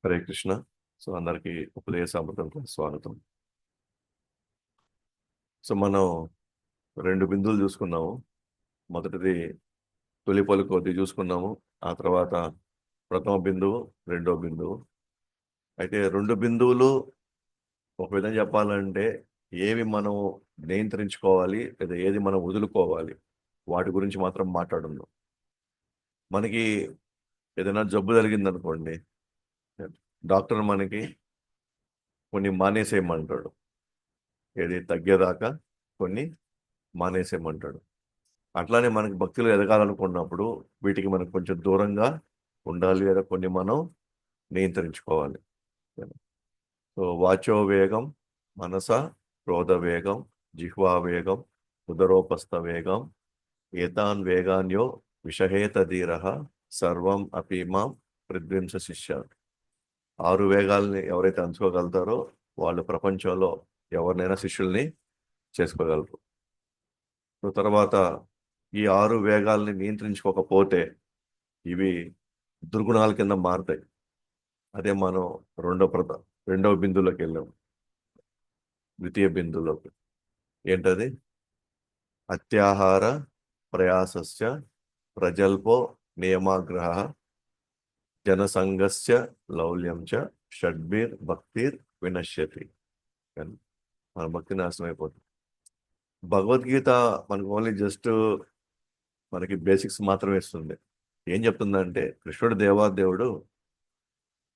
Hare Krishna. So అందరికీ ఉపదేశామృతంకు స్వాగతం. So మనం రెండు బిందువులు చూసుకున్నాము. మొదటిది తొలి పలుకు కొద్ది చూసుకున్నాము. ఆ తర్వాత ప్రథమ బిందువు, రెండో బిందువు. అయితే రెండు బిందువులు ఒక విధంగా చెప్పాలంటే ఏవి మనం నియంత్రించుకోవాలి లేదా ఏది మనం వదులుకోవాలి వాటి గురించి మాత్రం మాట్లాడున్నాం. మనకి ఏదైనా జబ్బు జరిగింది అనుకోండి, డాక్టర్ మనకి కొన్ని మానేసేయమంటాడు. ఏది తగ్గేదాకా కొన్ని మానేసేయమంటాడు. అట్లానే మనకి భక్తులు ఎదగాలనుకున్నప్పుడు వీటికి మనకు కొంచెం దూరంగా ఉండాలి, లేదా కొన్ని మనం నియంత్రించుకోవాలి. సో వాచో వేగం, మనస క్రోధ వేగం, జిహ్వా వేగం, ఉదరోపస్థ వేగం, ఏతాన్ వేగాన్యో విషహేత ధీర సర్వం అపీమాం ప్రద్వింస శిష్య. 6 వేగాల్ని ఎవరైతే అంచుకోగలుగుతారో వాళ్ళు ప్రపంచంలో ఎవరినైనా శిష్యుల్ని చేసుకోగలరు. సో తర్వాత ఈ 6 వేగాల్ని నియంత్రించుకోకపోతే ఇవి దుర్గుణాల కింద మారుతాయి. అదే మనం రెండవ బిందువులోకి వెళ్ళాం. ద్వితీయ బిందువులోకి ఏంటది? అత్యాహార ప్రయాసస్య ప్రజల్పో నియమాగ్రహ జనసంగస్య లౌల్యం చ షడ్బీర్ భక్తిర్ వినశ్యతి. కానీ మన భక్తి నాశనం అయిపోతుంది. భగవద్గీత మనకు ఓన్లీ జస్ట్ మనకి బేసిక్స్ మాత్రమే ఇస్తుంది. ఏం చెప్తుందంటే కృష్ణుడు దేవాదేవుడు,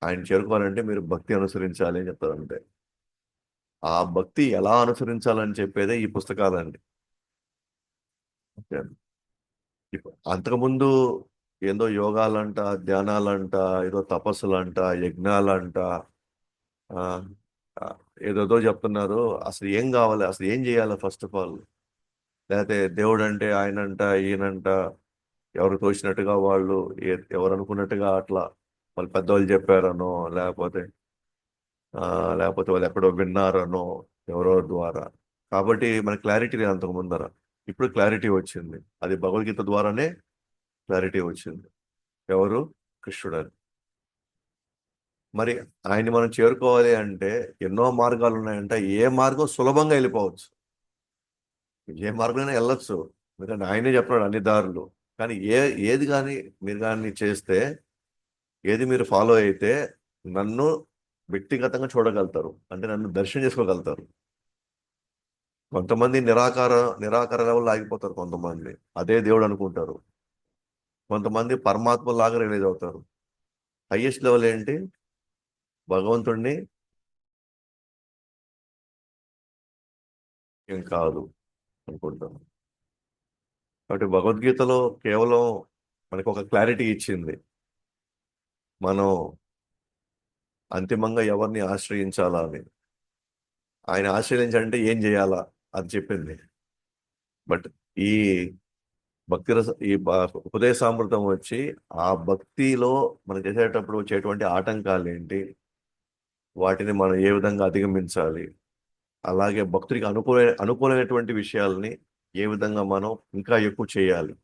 ఆయన చేరుకోవాలంటే మీరు భక్తి అనుసరించాలి అని చెప్తారంటే ఆ భక్తి ఎలా అనుసరించాలని చెప్పేదే ఈ పుస్తకాలండి. ఓకే. అంతకుముందు ఏందో యోగాలంట, ధ్యానాలంట, ఏదో తపస్సులంట, యజ్ఞాలంట, ఆ, ఆ, ఏదోదో చెప్తున్నారు. అసలు ఏం కావాలి, అసలు ఏం చేయాలి ఫస్ట్ ఆఫ్ ఆల్? లేకపోతే దేవుడు అంటే ఆయనంట, ఈయనంట, ఎవరు తోచినట్టుగా వాళ్ళు, ఎవరు అనుకున్నట్టుగా అట్లా వాళ్ళు పెద్దవాళ్ళు చెప్పారనో, లేకపోతే ఆ, లేకపోతే వాళ్ళు ఎక్కడో విన్నారనో, ఎవరో ద్వారా. కాబట్టి మన క్లారిటీ లేదు అంతకు ముందర. ఇప్పుడు క్లారిటీ వచ్చింది. అది భగవద్గీత ద్వారానే క్లారిటీ వచ్చింది. ఎవరు? కృష్ణుడు. మరి ఆయన్ని మనం చేరుకోవాలి అంటే ఎన్నో మార్గాలు ఉన్నాయంట. ఏ మార్గం సులభంగా వెళ్ళిపోవచ్చు, ఏ మార్గమైనా వెళ్ళొచ్చు. ఎందుకంటే ఆయనే చెప్తున్నాడు అన్ని దారులు. కానీ ఏది కానీ మీరు కానీ చేస్తే, ఏది మీరు ఫాలో అయితే నన్ను వ్యక్తిగతంగా చూడగలుగుతారు, అంటే నన్ను దర్శనం చేసుకోగలుగుతారు. కొంతమంది నిరాకార లెవెల్లో ఆగిపోతారు. కొంతమంది అదే దేవుడు అనుకుంటారు. కొంతమంది పరమాత్మ లాగా రిలీజ్ అవుతారు. హైయెస్ట్ లెవెల్ ఏంటి? భగవంతుడిని ఏం కాదు అనుకుంటాను. కాబట్టి భగవద్గీతలో కేవలం మనకు ఒక క్లారిటీ ఇచ్చింది. మనం అంతిమంగా ఎవరిని ఆశ్రయించాలా అని. ఆయన ఆశ్రయించాలంటే ఏం చేయాలా అది చెప్పింది. బట్ ఈ ఉపదేశామృతం వచ్చి ఆ భక్తిలో మనం చేసేటప్పుడు వచ్చేటువంటి ఆటంకాలు ఏంటి, వాటిని మనం ఏ విధంగా అధిగమించాలి, అలాగే భక్తుడికి అనుకూలమైనటువంటి విషయాల్ని ఏ విధంగా మనం ఇంకా ఎక్కువ చేయాలి,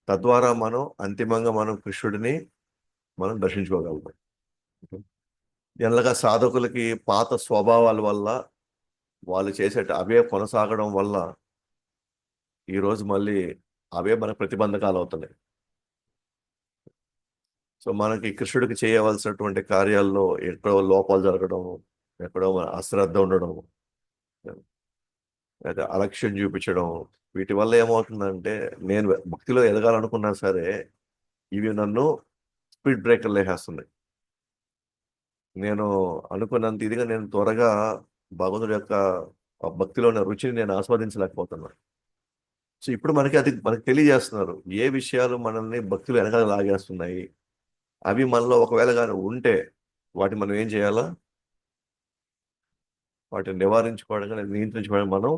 తద్వారా మనం అంతిమంగా మనం కృష్ణుడిని మనం దర్శించుకోగలుగుతాం. ఎలాగా సాధకులకి పాత స్వభావాల వల్ల, వాళ్ళు చేసేట అవే కొనసాగడం వల్ల ఈరోజు మళ్ళీ అవే మన ప్రతిబంధకాలు అవుతున్నాయి. సో మనకి కృష్ణుడికి చేయవలసినటువంటి కార్యాల్లో ఎక్కడో లోపాలు జరగడం, ఎక్కడో మన అశ్రద్ధ ఉండడం, లేదా అలక్ష్యం చూపించడం, వీటి వల్ల ఏమవుతుందంటే నేను భక్తిలో ఎదగాలనుకున్నా సరే ఇవి నన్ను స్పీడ్ బ్రేకర్లు వేసేస్తున్నాయి. నేను అనుకున్నంత ఇదిగా నేను త్వరగా భగవంతుడి యొక్క ఆ భక్తిలోని రుచిని నేను ఆస్వాదించలేకపోతున్నాను. సో ఇప్పుడు మనకి తెలియజేస్తున్నారు ఏ విషయాలు మనల్ని భక్తులు వెనకాల లాగేస్తున్నాయి. అవి మనలో ఒకవేళ కానీ ఉంటే వాటిని మనం ఏం చేయాలా? వాటిని నివారించుకోవడానికి, నియంత్రించుకోవడానికి మనం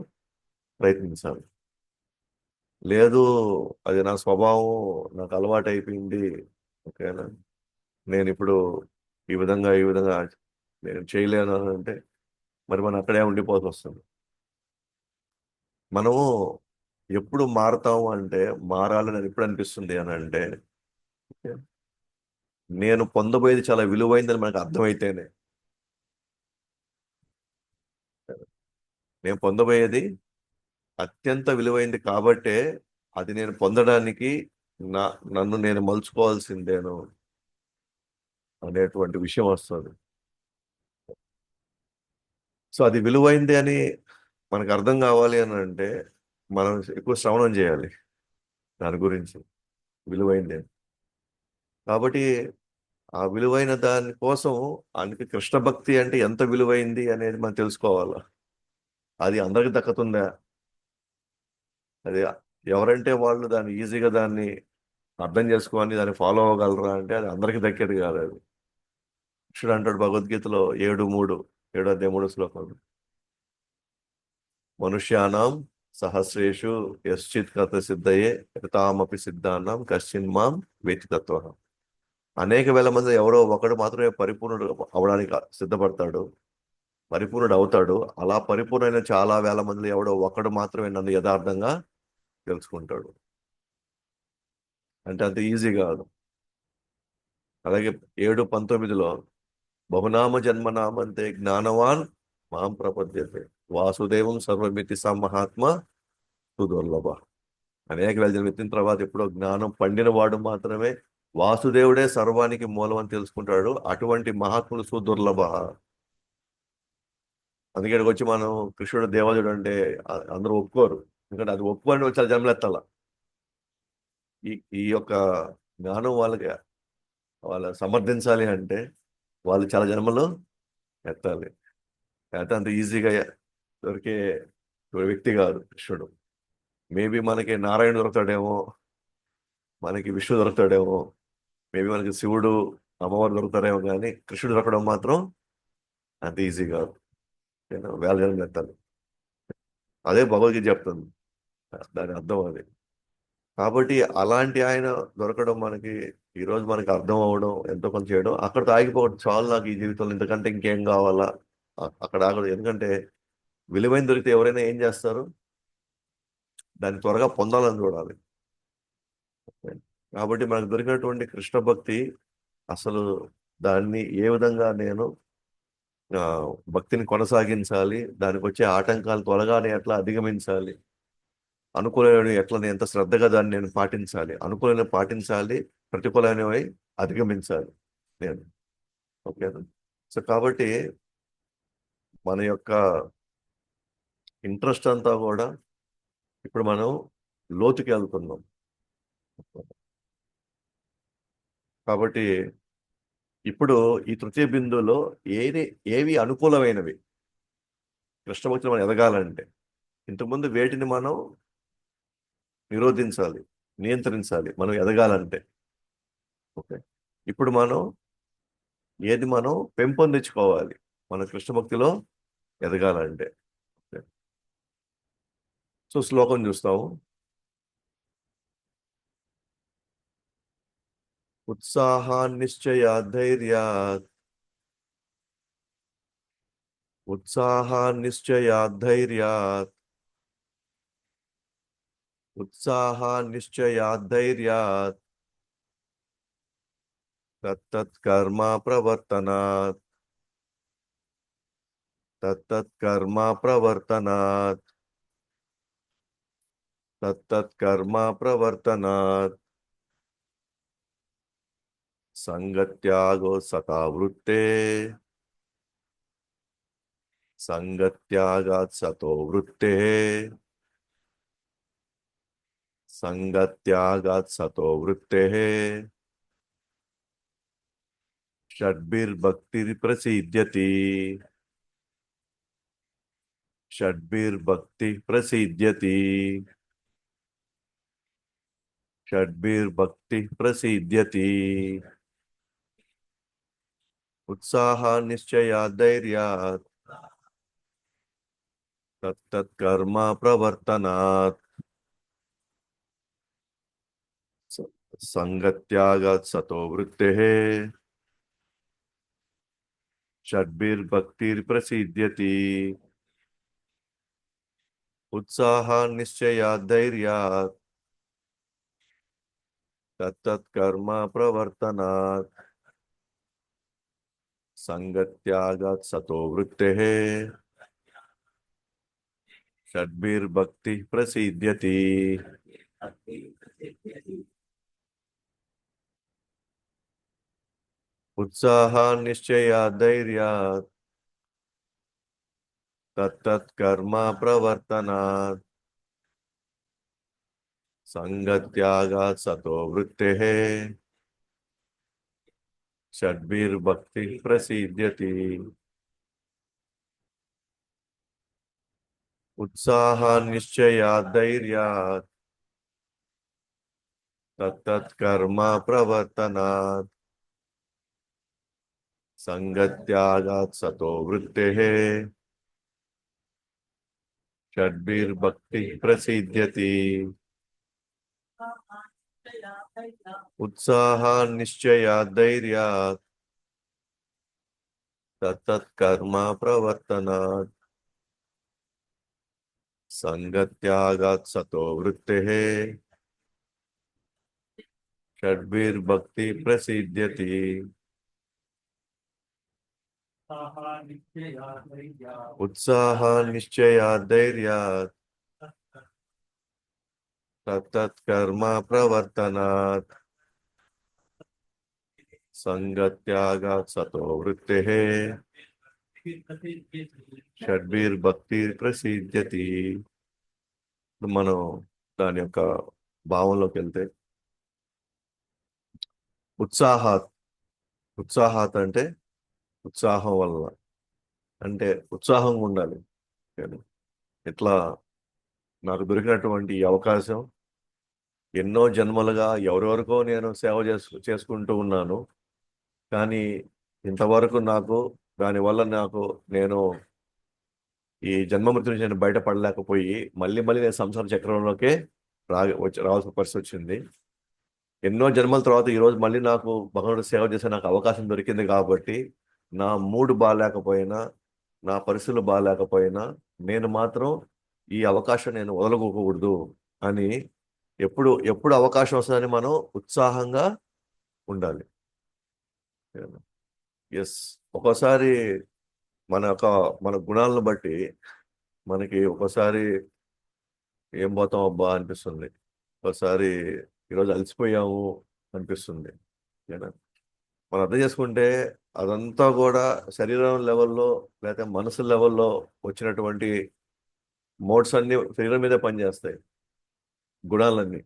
ప్రయత్నించాలి. లేదు, అది నా స్వభావం, నాకు అలవాటు అయిపోయింది, ఓకేనా, నేను ఇప్పుడు ఈ విధంగా నేను చేయలేను అని అంటే మరి మనం అక్కడే ఉండిపోవాల్సి వస్తుంది. మనము ఎప్పుడు మారతాము అంటే, మారాలని నాకు ఎప్పుడు అనిపిస్తుంది అని అంటే నేను పొందబోయేది చాలా విలువైందని మనకు అర్థమైతేనే, నేను పొందబోయేది అత్యంత విలువైంది కాబట్టే అది నేను పొందడానికి నా నన్ను నేను మలుచుకోవాల్సిందేను అనేటువంటి విషయం వస్తుంది. సో అది విలువైంది అని మనకు అర్థం కావాలి అని అంటే మనం ఎక్కువ శ్రవణం చేయాలి దాని గురించి, విలువైంది అని. కాబట్టి ఆ విలువైన దాని కోసం, అందుకే కృష్ణ భక్తి అంటే ఎంత విలువైంది అనేది మనం తెలుసుకోవాలి. అది అందరికి దక్కుతుందా? అది ఎవరంటే వాళ్ళు దాన్ని ఈజీగా దాన్ని అర్థం చేసుకొని దాన్ని ఫాలో అవ్వగలరా అంటే అది అందరికి దక్కేది కాదు అది. కృష్ణుడు అంటాడు భగవద్గీతలో 7:3, 7 అధ్యాయం 3 శ్లోకం, మనుష్యానాం సహస్రేషు యశ్చిత్ కథ సిద్ధయే తామపి సిద్ధానాం కశ్చిన్ మాం వేతి తత్వః. అనేక వేల మంది ఎవరో ఒకడు మాత్రమే పరిపూర్ణుడు అవడానికి సిద్ధపడతాడు, పరిపూర్ణుడు అవుతాడు. అలా పరిపూర్ణమైన చాలా వేల మంది ఎవడో ఒకడు మాత్రమే నన్ను యథార్థంగా తెలుసుకుంటాడు. అంటే అంత ఈజీ కాదు. అలాగే 7:19లో బహునామ జన్మనామంతే జ్ఞానవాన్ మాం ప్రపద్యతే వాసుదేవం సర్వమితి మహాత్మ సుదుర్లభ. అనేక వేల జన్మ ఎత్తిన తర్వాత ఎప్పుడో జ్ఞానం పండిన వాడు మాత్రమే వాసుదేవుడే సర్వానికి మూలం అని తెలుసుకుంటాడు. అటువంటి మహాత్ములు సుదుర్లభ. అందుకే ఇక్కడికి వచ్చి మనం కృష్ణుడు దేవదుడు అంటే అందరూ ఒప్పుకోరు. ఎందుకంటే అది ఒప్పుకొని వచ్చి జన్మలెత్తాల. ఈ ఈ యొక్క జ్ఞానం వాళ్ళకి వాళ్ళ సమర్థించాలి అంటే వాళ్ళు చాలా జన్మలు ఎత్తాలి. అయితే అంత ఈజీగా దొరికే వ్యక్తి కాదు కృష్ణుడు. మేబీ మనకి నారాయణ దొరుకుతాడేమో, మనకి విష్ణు దొరుకుతాడేమో, మేబీ మనకి శివుడు అమ్మవారు దొరుకుతారేమో, కానీ కృష్ణుడు దొరకడం మాత్రం అంత ఈజీ కాదు. వేల జన్మలు ఎత్తాలి. అదే భగవద్గీత చెప్తుంది, దాని అర్థం అది. కాబట్టి అలాంటి ఆయన దొరకడం మనకి ఈరోజు మనకి అర్థం అవ్వడం, ఎంతో కొంత చేయడం, అక్కడితో ఆగిపోవడం చాలు నాకు ఈ జీవితంలో, ఇంతకంటే ఇంకేం కావాలా, అక్కడ ఆగదు. ఎందుకంటే విలువైన దొరికితే ఎవరైనా ఏం చేస్తారు, దాన్ని త్వరగా పొందాలని చూడాలి. కాబట్టి మనకు దొరికినటువంటి కృష్ణ భక్తి అసలు దాన్ని ఏ విధంగా నేను ఆ, భక్తిని కొనసాగించాలి, దానికి వచ్చే ఆటంకాలు త్వరగా నేను ఎట్లా అధిగమించాలి, అనుకూలమైనవి ఎట్లా నేను ఎంత శ్రద్ధగా దాన్ని నేను పాటించాలి, అనుకూలమైన పాటించాలి, ప్రతికూలమైనవి అధిగమించాలి నేను. ఓకే. సో కాబట్టి మన యొక్క ఇంట్రెస్ట్ అంతా కూడా ఇప్పుడు మనం లోతుకి వెళ్తున్నాం. కాబట్టి ఇప్పుడు ఈ తృతీయ బిందువులో ఏవి అనుకూలమైనవి కృష్ణ భక్తులు మనం ఎదగాలంటే, ఇంతకుముందు వేటిని మనం నిరోధించాలి, నియంత్రించాలి మనం ఎదగాలంటే. ఓకే. ఇప్పుడు ఏది మనం పెంపొందించుకోవాలి మన కృష్ణ భక్తిలో ఎదగాలంటే. ఓకే. సో శ్లోకం చూస్తాము. ఉత్సాహాన్నిశ్చయాద్ధైర్యాత్ ఉత్సాహాన్నిశ్చయాద్ధైర్యాత్ ఉత్సాహాన్నిశ్చయాద్ధైర్యాత్ తత్తత్కర్మ ప్రవర్తనాత్ తత్తత్కర్మ ప్రవర్తనాత్ తత్తత్కర్మ ప్రవర్తనాత్ సంగత్యాగో సతావృత్తే సంగత్యాగాత్ సతో వృత్తే సంగత్యాగాత్ సతో వృత్తే షడ్భిర్భక్తిర్ ప్రసిద్ధ్యతి షడ్భిర్భక్తి ప్రసిద్ధ్యతి షడ్భిర్భక్తి ప్రసిద్ధ్యతి ఉత్సాహాన్నిశ్చయాద్ధైర్యాత్ తత్తత్కర్మ ప్రవర్తనాత్ సంగత్యాగాత్ సతో వృత్తే షడ్భిర్భక్తిర్ ప్రసిద్ధ్యతి ఉత్సాహాన్నిశ్చయాద్ధైర్యాత్ తత్తత్కర్మ ప్రవర్తనాత్ సంగత్యాగాత్ సతో వృత్తే షడ్భిర్భక్తి ప్రసిద్ధ్యతి. ఉత్సాహ నిశ్చయ ధైర్యాత్ తత్తత్ కర్మ ప్రవర్తనాత్ సంగత్యాగాత్ సతో వృత్తే షడ్భిర్భక్తి ప్రసిద్ధ్యతి. ఉత్సాహ నిశ్చయ ధైర్యాత్ తత్తత్ కర్మ ప్రవర్తనాత్ సంగత్యాగాత్ సతో వృత్తే షడ్భిర్భక్తి ప్రసిద్ధ్యతి. ఉత్సాహ నిశ్చయ ధైర్యాత్ తత్తత్ కర్మ ప్రవర్తనాత్ సంగత్యాగాత్ సతో వృత్తే షడ్భిర్భక్తి ప్రసిద్ధ్యతి. ఉత్సాహ నిశ్చయ ధైర్యాత్ తత్తత్ కర్మ ప్రవర్తనాత్ సంగత్యాగాత్ సతో వృత్తే షడ్భిర్భక్తి ప్రసిద్ధ్యతి. మనం దాని యొక్క భావంలోకి వెళ్తే ఉత్సాహాత్ ఉత్సాహాత్ అంటే ఉత్సాహం వల్ల, అంటే ఉత్సాహంగా ఉండాలి. ఇట్లా నాకు దొరికినటువంటి ఈ అవకాశం ఎన్నో జన్మలుగా ఎవరెవరికో నేను సేవ చేసుకుంటూ ఉన్నాను. కానీ ఇంతవరకు నాకు దానివల్ల నేను ఈ జన్మమృతి నుంచి నేను బయటపడలేకపోయి మళ్ళీ నేను సంసార చక్రంలోకే రావాల్సిన పరిస్థితి వచ్చింది. ఎన్నో జన్మల తర్వాత ఈరోజు మళ్ళీ నాకు భగవంతుడు సేవ చేసే నాకు అవకాశం దొరికింది. కాబట్టి నా మూడు బాగాలేకపోయినా, నా పరిస్థితులు బాగాలేకపోయినా నేను మాత్రం ఈ అవకాశం నేను వదలకూడదు అని ఎప్పుడు అవకాశం వస్తుందని మనం ఉత్సాహంగా ఉండాలి. ఎస్, ఒక్కోసారి మన గుణాలను బట్టి మనకి ఒక్కోసారి ఏం పోతాం అబ్బా అనిపిస్తుంది, ఒకసారి ఈరోజు అలసిపోయాము అనిపిస్తుంది. మనం అర్థం చేసుకుంటే అదంతా కూడా శరీరం లెవెల్లో లేకపోతే మనసు లెవెల్లో వచ్చినటువంటి మోడ్స్ అన్ని శరీరం మీదే పనిచేస్తాయి, గుణాలన్నీ.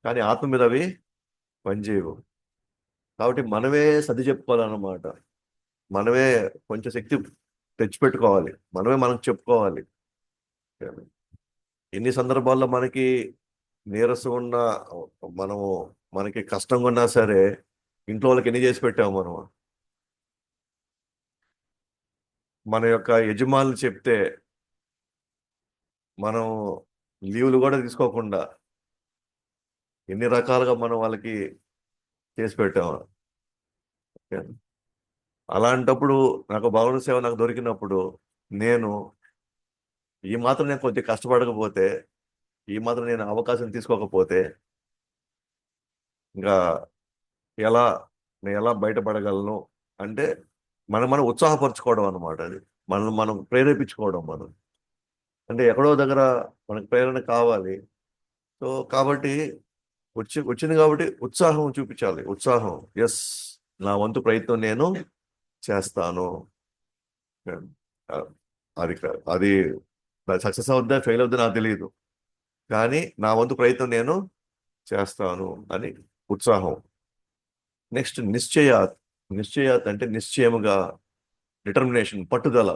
కానీ ఆత్మ మీద అవి పనిచేయవు. కాబట్టి మనమే సర్ది చెప్పుకోవాలన్నమాట. మనమే కొంచెం శక్తి తెచ్చిపెట్టుకోవాలి, మనకు చెప్పుకోవాలి. ఎన్ని సందర్భాల్లో మనకి నీరసం ఉన్నా, మనకి కష్టంగా ఉన్నా సరే ఇంట్లో వాళ్ళకి ఎన్ని చేసి పెట్టాము మనం. మన యొక్క యజమానులు చెప్తే మనం లీవులు కూడా తీసుకోకుండా ఎన్ని రకాలుగా మనం వాళ్ళకి చేసి పెట్టాము. అలాంటప్పుడు నాకు భగవంతుని సేవ నాకు దొరికినప్పుడు నేను కొద్దిగా కష్టపడకపోతే, నేను అవకాశం తీసుకోకపోతే ఇంకా నేను ఎలా బయటపడగలను అంటే మనం ఉత్సాహపరచుకోవడం అన్నమాట. అది మనం ప్రేరేపించుకోవడం. అంటే ఎక్కడో దగ్గర మనకు ప్రేరణ కావాలి. సో కాబట్టి వచ్చింది కాబట్టి ఉత్సాహం చూపించాలి. ఉత్సాహం, ఎస్, నా వంతు ప్రయత్నం నేను చేస్తాను. అది సక్సెస్ అవుద్దా ఫెయిల్ అవుద్దా నాకు తెలియదు, కానీ నా వంతు ప్రయత్నం నేను చేస్తాను అని ఉత్సాహం. నెక్స్ట్ నిశ్చయాత్ అంటే నిశ్చయముగా, డిటర్మినేషన్, పట్టుదల.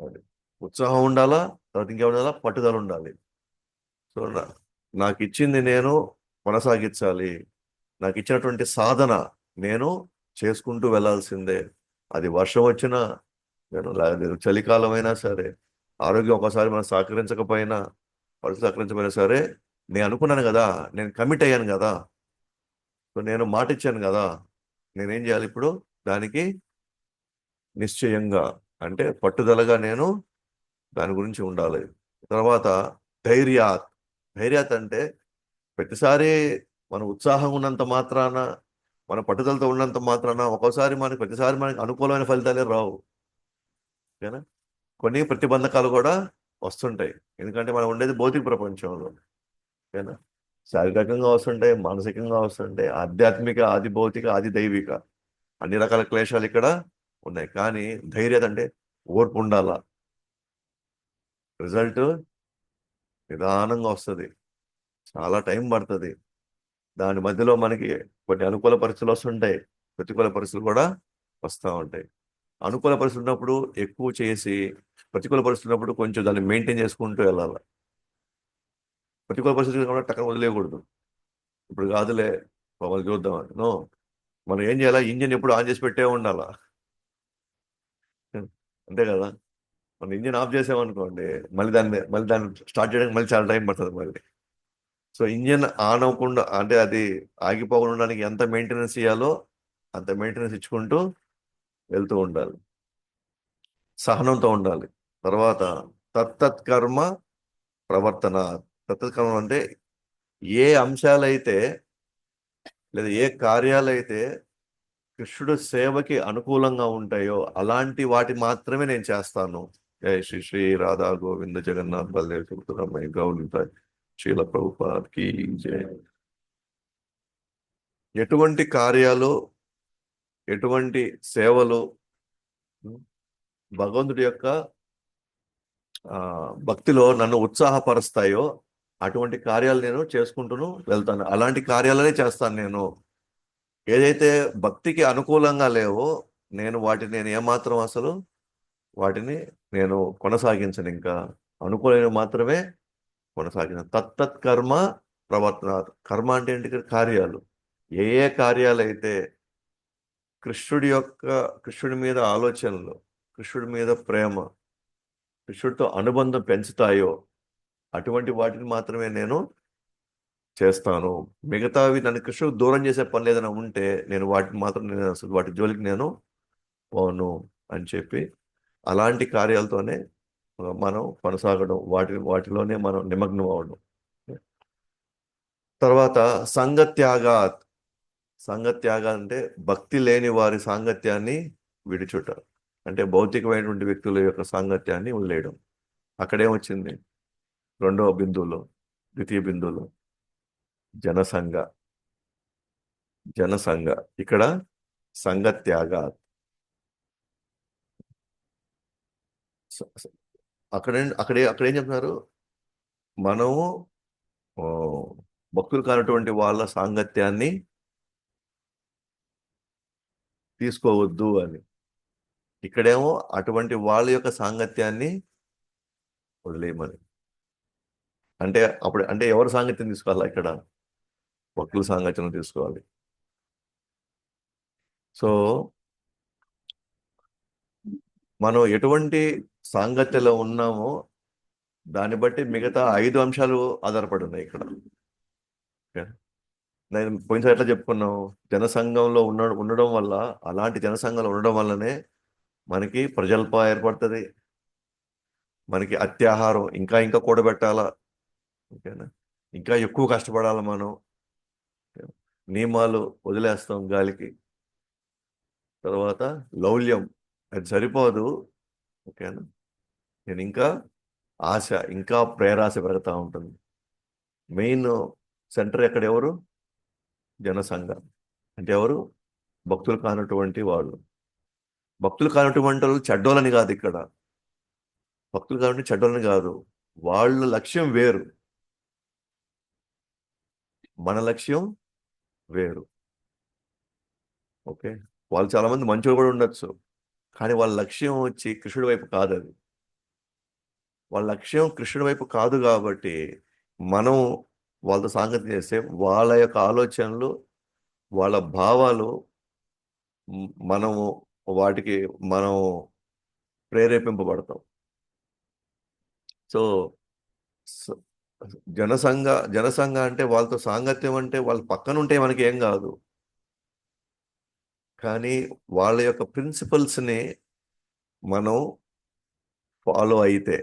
అది ఉత్సాహం ఉండాలా, తర్వాత ఇంకేముండాలా, పట్టుదల ఉండాలి. సో నాకు ఇచ్చింది నేను కొనసాగించాలి. నాకు ఇచ్చినటువంటి సాధన నేను చేసుకుంటూ వెళ్ళాల్సిందే. అది వర్షం వచ్చినా చలికాలం అయినా సరే, ఆరోగ్యం ఒకసారి మనం సహకరించకపోయినా, పరిస్థితి సహకరించకపోయినా సరే, నేను అనుకున్నాను కదా, నేను కమిట్ అయ్యాను కదా, సో నేను మాట ఇచ్చాను కదా, నేనేం చేయాలి ఇప్పుడు? దానికి నిశ్చయంగా అంటే పట్టుదలగా నేను దాని గురించి ఉండాలి. తర్వాత ధైర్యాత్ అంటే ప్రతిసారి మనం ఉత్సాహం ఉన్నంత మాత్రాన మన పట్టుదలతో ఉన్నంత మాత్రాన ఒక్కోసారి మనకి ప్రతిసారి మనకి అనుకూలమైన ఫలితాలే రావు. ఓకేనా? కొన్ని ప్రతిబంధకాలు కూడా వస్తుంటాయి. ఎందుకంటే మనం ఉండేది భౌతిక ప్రపంచంలో. ఓకేనా? శారీరకంగా వస్తుంటాయి, మానసికంగా వస్తుంటాయి, ఆధ్యాత్మిక, ఆది భౌతిక, ఆది దైవిక, అన్ని రకాల క్లేశాలు ఇక్కడ ఉన్నాయి. కానీ ధైర్యం అంటే ఓర్పు ఉండాలా. రిజల్ట్ నిదానంగా వస్తుంది, చాలా టైం పడుతుంది. దాని మధ్యలో మనకి కొన్ని అనుకూల పరిస్థితులు వస్తుంటాయి, ప్రతికూల పరిస్థితులు కూడా వస్తూ ఉంటాయి. అనుకూల పరిస్థితులు ఉన్నప్పుడు ఎక్కువ చేసి, ప్రతికూల పరిస్థితులు ఉన్నప్పుడు కొంచెం దాన్ని మెయింటైన్ చేసుకుంటూ వెళ్ళాలి. ప్రతికూల పరిస్థితులు కూడా టక్కన వదిలేయకూడదు. ఇప్పుడు కాదులే, మమ్మల్ని చూద్దాం అని. నో, మనం ఏం చేయాలా, ఇంజిన్ ఎప్పుడు ఆన్ చేసి పెట్టే ఉండాలా. అంతే కదా. మనం ఇంజిన్ ఆఫ్ చేసామనుకోండి, మళ్ళీ దాన్ని స్టార్ట్ చేయడానికి మళ్ళీ చాలా టైం పడుతుంది మళ్ళీ. సో ఇంజిన్ ఆన్ అవ్వకుండా, అంటే అది ఆగిపోకుండా ఉండడానికి ఎంత మెయింటెనెన్స్ ఇవ్వాలో అంత మెయింటెనెన్స్ ఇచ్చుకుంటూ వెళ్తూ ఉండాలి. సహనంతో ఉండాలి. తర్వాత తత్తత్కర్మ ప్రవర్తన. తత్తత్కర్మ అంటే ఏ అంశాలైతే లేదా ఏ కార్యాలైతే కృష్ణుడు సేవకి అనుకూలంగా ఉంటాయో అలాంటి వాటి మాత్రమే నేను చేస్తాను. జై శ్రీ శ్రీ రాధా గోవింద జగన్నాథ్ బలదేవ్ సుబ్రహ్మణ్య గౌరీ శీల ప్రభుపాద్కి జై. ఎటువంటి కార్యాలు, ఎటువంటి సేవలు భగవంతుడి యొక్క భక్తిలో నన్ను ఉత్సాహపరుస్తాయో అటువంటి కార్యాలు నేను చేసుకుంటూను వెళ్తాను. అలాంటి కార్యాలనే చేస్తాను నేను. ఏదైతే భక్తికి అనుకూలంగా లేవో నేను ఏమాత్రం అసలు వాటిని నేను కొనసాగించను. ఇంకా అనుకూలమైన మాత్రమే కొనసాగించను. తత్తత్ కర్మ ప్రవర్తన. కర్మ అంటే ఏంటి? ఇక్కడ కార్యాలు. ఏ ఏ కార్యాలైతే కృష్ణుడి మీద ఆలోచనలు, కృష్ణుడి మీద ప్రేమ, కృష్ణుడితో అనుబంధం పెంచుతాయో అటువంటి వాటిని మాత్రమే నేను చేస్తాను. మిగతావి నన్ను కృష్ణుడికి దూరం చేసే పని ఏదైనా ఉంటే నేను వాటిని మాత్రం, నేను అసలు వాటి జోలికి నేను పోను అని చెప్పి, అలాంటి కార్యాలతోనే మనం కొనసాగడం, వాటిలోనే మనం నిమగ్నం అవ్వడం. తర్వాత సంగత్యాగాత్. సంగత్యాగా అంటే భక్తి లేని వారి సాంగత్యాన్ని విడిచుట. అంటే భౌతికమైనటువంటి వ్యక్తుల యొక్క సాంగత్యాన్ని వదిలేయడం. అక్కడేమొచ్చింది రెండవ బిందువులో, ద్వితీయ బిందువులో? జనసంగ. జనసంగ. ఇక్కడ సంగత్యాగా. అక్కడేం చెప్తున్నారు? మనము ఆ, భక్తులు కానటువంటి వాళ్ళ సాంగత్యాన్ని తీసుకోవద్దు అని. ఇక్కడేమో అటువంటి వాళ్ళ యొక్క సాంగత్యాన్ని వదిలేయమని. అంటే అప్పుడు అంటే ఎవరి సాంగత్యం తీసుకోవాలా? ఇక్కడ భక్తుల సాంగత్యం తీసుకోవాలి. సో మనం ఎటువంటి సాంగత్యంలో ఉన్నామో దాన్ని బట్టి మిగతా 5 అంశాలు ఆధారపడి ఉన్నాయి ఇక్కడ. ఓకే? నేను పోయినసారి ఎట్లా చెప్పుకున్నాం, జనసంఘంలో ఉండడం వల్ల, అలాంటి జనసంఘంలో ఉండడం వల్లనే మనకి ప్రజల్ప ఏర్పడుతుంది, మనకి అత్యాహారం ఇంకా ఇంకా కూడబెట్టాలా. ఓకేనా? ఇంకా ఎక్కువ కష్టపడాలి మనం. నియమాలు వదిలేస్తాం గాలికి. తర్వాత లౌల్యం, అది సరిపోదు. ఓకేనా? నేను ఇంకా ఆశ, ఇంకా ప్రేరాశ పెరుగుతూ ఉంటుంది. మెయిన్ సెంటర్ ఎక్కడ? ఎవరు? జనసంఘం. అంటే ఎవరు? భక్తులు కానటువంటి వాళ్ళు. భక్తులు కానటువంటి వాళ్ళు చెడ్డోళ్ళని కాదు ఇక్కడ. భక్తులు కానటువంటి చెడ్డోళ్ళని కాదు, వాళ్ళ లక్ష్యం వేరు, మన లక్ష్యం వేరు. ఓకే? వాళ్ళు చాలా మంది మంచోళ్ళు కూడా ఉండొచ్చు, కానీ వాళ్ళ లక్ష్యం వచ్చి కృష్ణుడి వైపు కాదు. అది వాళ్ళ లక్ష్యం కృష్ణుడి వైపు కాదు. కాబట్టి మనం వాళ్ళతో సాంగత్యం చేస్తే వాళ్ళ యొక్క ఆలోచనలు, వాళ్ళ భావాలు, మనము వాటికి మనం ప్రేరేపింపబడతాం. సో జనసంఘ అంటే వాళ్ళతో సాంగత్యం అంటే వాళ్ళ పక్కన ఉంటే మనకి ఏం కాదు, కానీ వాళ్ళ యొక్క ప్రిన్సిపల్స్ని మనం ఫాలో అయితే,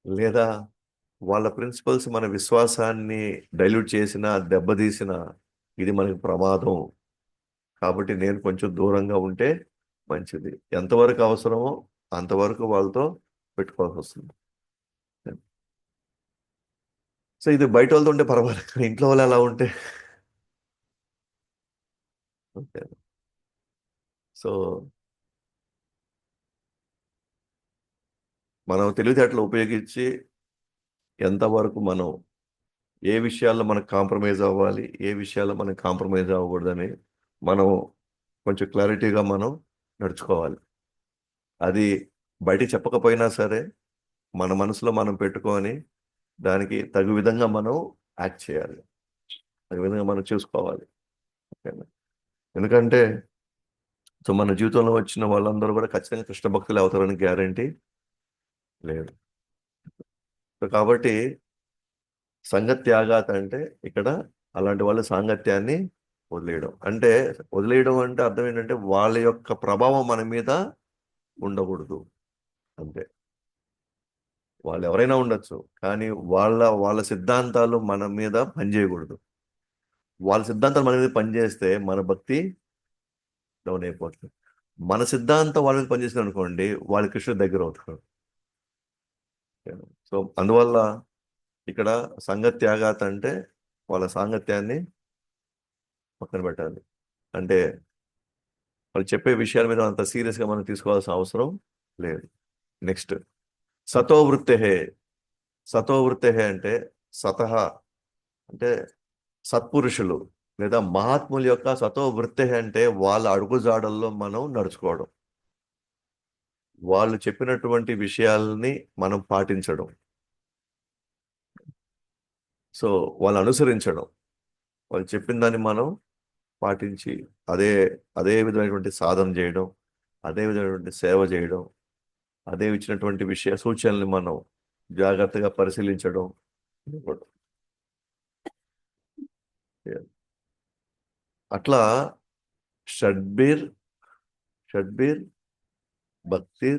లేదా వాళ్ళ ప్రిన్సిపల్స్ మన విశ్వాసాన్ని డైల్యూట్ చేసిన, దెబ్బతీసిన, ఇది మనకి ప్రమాదం. కాబట్టి నేను కొంచెం దూరంగా ఉంటే మంచిది. ఎంతవరకు అవసరమో అంతవరకు వాళ్ళతో పెట్టుకోవాల్సి వస్తుంది. సో ఇది బయట వాళ్ళతో ఉంటే పర్వాలేదు, ఇంట్లో వాళ్ళు ఎలా ఉంటే ఓకే. సో మనం తెలివితేటలు ఉపయోగించి ఎంతవరకు మనం ఏ విషయాల్లో మనకు కాంప్రమైజ్ అవ్వాలి, ఏ విషయాల్లో మనం కాంప్రమైజ్ అవ్వకూడదని మనం కొంచెం క్లారిటీగా మనం నడుచుకోవాలి. అది బయటికి చెప్పకపోయినా సరే మన మనసులో మనం పెట్టుకొని దానికి తగు విధంగా మనం యాక్ట్ చేయాలి, తగు విధంగా మనం చూసుకోవాలి. ఓకేనా? ఎందుకంటే సో మన జీవితంలో వచ్చిన వాళ్ళందరూ కూడా ఖచ్చితంగా కృష్ణ భక్తులు అవుతారని గ్యారంటీ లేదు. సో కాబట్టి సంగత్యాగాత్ అంటే ఇక్కడ అలాంటి వాళ్ళ సాంగత్యాన్ని వదిలేయడం అంటే, వదిలేయడం అంటే అర్థం ఏంటంటే వాళ్ళ యొక్క ప్రభావం మన మీద ఉండకూడదు అంతే. వాళ్ళు ఎవరైనా ఉండొచ్చు, కానీ వాళ్ళ వాళ్ళ సిద్ధాంతాలు మన మీద పనిచేయకూడదు. వాళ్ళ సిద్ధాంతాలు మన మీద పనిచేస్తే మన భక్తి డౌన్ అయిపోతుంది. మన సిద్ధాంతం వాళ్ళ మీద పనిచేసింది అనుకోండి, వాళ్ళ కృష్ణుడి దగ్గర అవుతారు. సో అందువల్ల ఇక్కడ సంగత్యాగాత్ అంటే వాళ్ళ సాంగత్యాన్ని పక్కన పెట్టాలి. అంటే వాళ్ళు చెప్పే విషయాల మీద అంత సీరియస్గా మనం తీసుకోవాల్సిన అవసరం లేదు. నెక్స్ట్ సతోవృత్తే. సతోవృత్తే అంటే సతహ అంటే సత్పురుషులు లేదా మహాత్ముల యొక్క సతోవృత్తే అంటే వాళ్ళ అడుగుజాడల్లో మనం నడుచుకోవడం, వాళ్ళు చెప్పినటువంటి విషయాల్ని మనం పాటించడం, సో వాళ్ళు అనుసరించడం, వాళ్ళు చెప్పిన దాన్ని మనం పాటించి అదే అదే విధమైనటువంటి సాధన చేయడం, అదే విధమైనటువంటి సేవ చేయడం, అదే ఇచ్చినటువంటి సూచనల్ని మనం జాగ్రత్తగా పరిశీలించడం. అట్లా షడ్బీర్ షడ్బీర్ భక్తి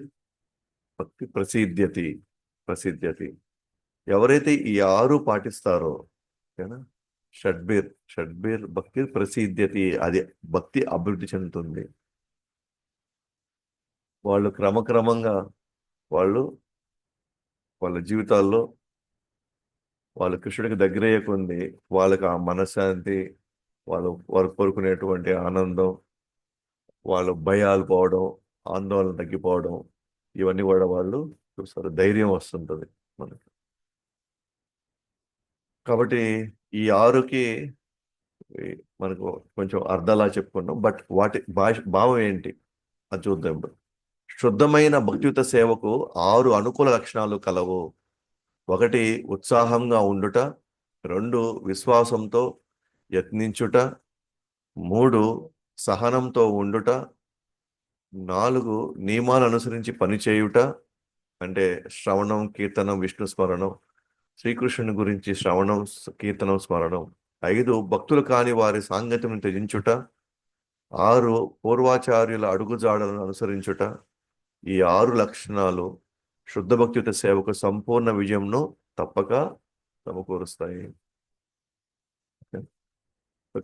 భక్తి ప్రసిద్ధ్యతి ఎవరైతే ఈ 6 పాటిస్తారో, ఓకేనా, షడ్బీర్ భక్తి ప్రసిద్ధ్యతి, అది భక్తి అభివృద్ధి చెందుతుంది. వాళ్ళు క్రమక్రమంగా వాళ్ళు వాళ్ళ జీవితాల్లో వాళ్ళు కృష్ణుడికి దగ్గరయ్యే కొంది వాళ్ళకి ఆ మనశ్శాంతి, వారు కోరుకునేటువంటి ఆనందం, వాళ్ళు భయాలు పోవడం, ఆందోళన తగ్గిపోవడం, ఇవన్నీ కూడా వాళ్ళు చూస్తారు. ధైర్యం వస్తుంటుంది మనకి. కాబట్టి ఈ 6కి మనకు కొంచెం అర్థాలా చెప్పుకున్నాం, బట్ వాటి భావం ఏంటి అది చూద్దాం ఇప్పుడు. శుద్ధమైన భక్తియుత సేవకు 6 అనుకూల లక్షణాలు కలవు. 1 ఉత్సాహంగా ఉండుట, 2 విశ్వాసంతో యత్నించుట, 3 సహనంతో ఉండుట, 4 నియమాలు అనుసరించి పనిచేయుట, అంటే శ్రవణం, కీర్తనం, విష్ణు స్మరణం, శ్రీకృష్ణుని గురించి శ్రవణం, కీర్తనం, స్మరణం. 5 భక్తులు కాని వారి సాంగత్యం త్యజించుట, 6 పూర్వాచార్యుల అడుగుజాడలను అనుసరించుట. ఈ 6 లక్షణాలు శుద్ధ భక్తియుత సేవకు సంపూర్ణ విజయంను తప్పక సమకూరుస్తాయి.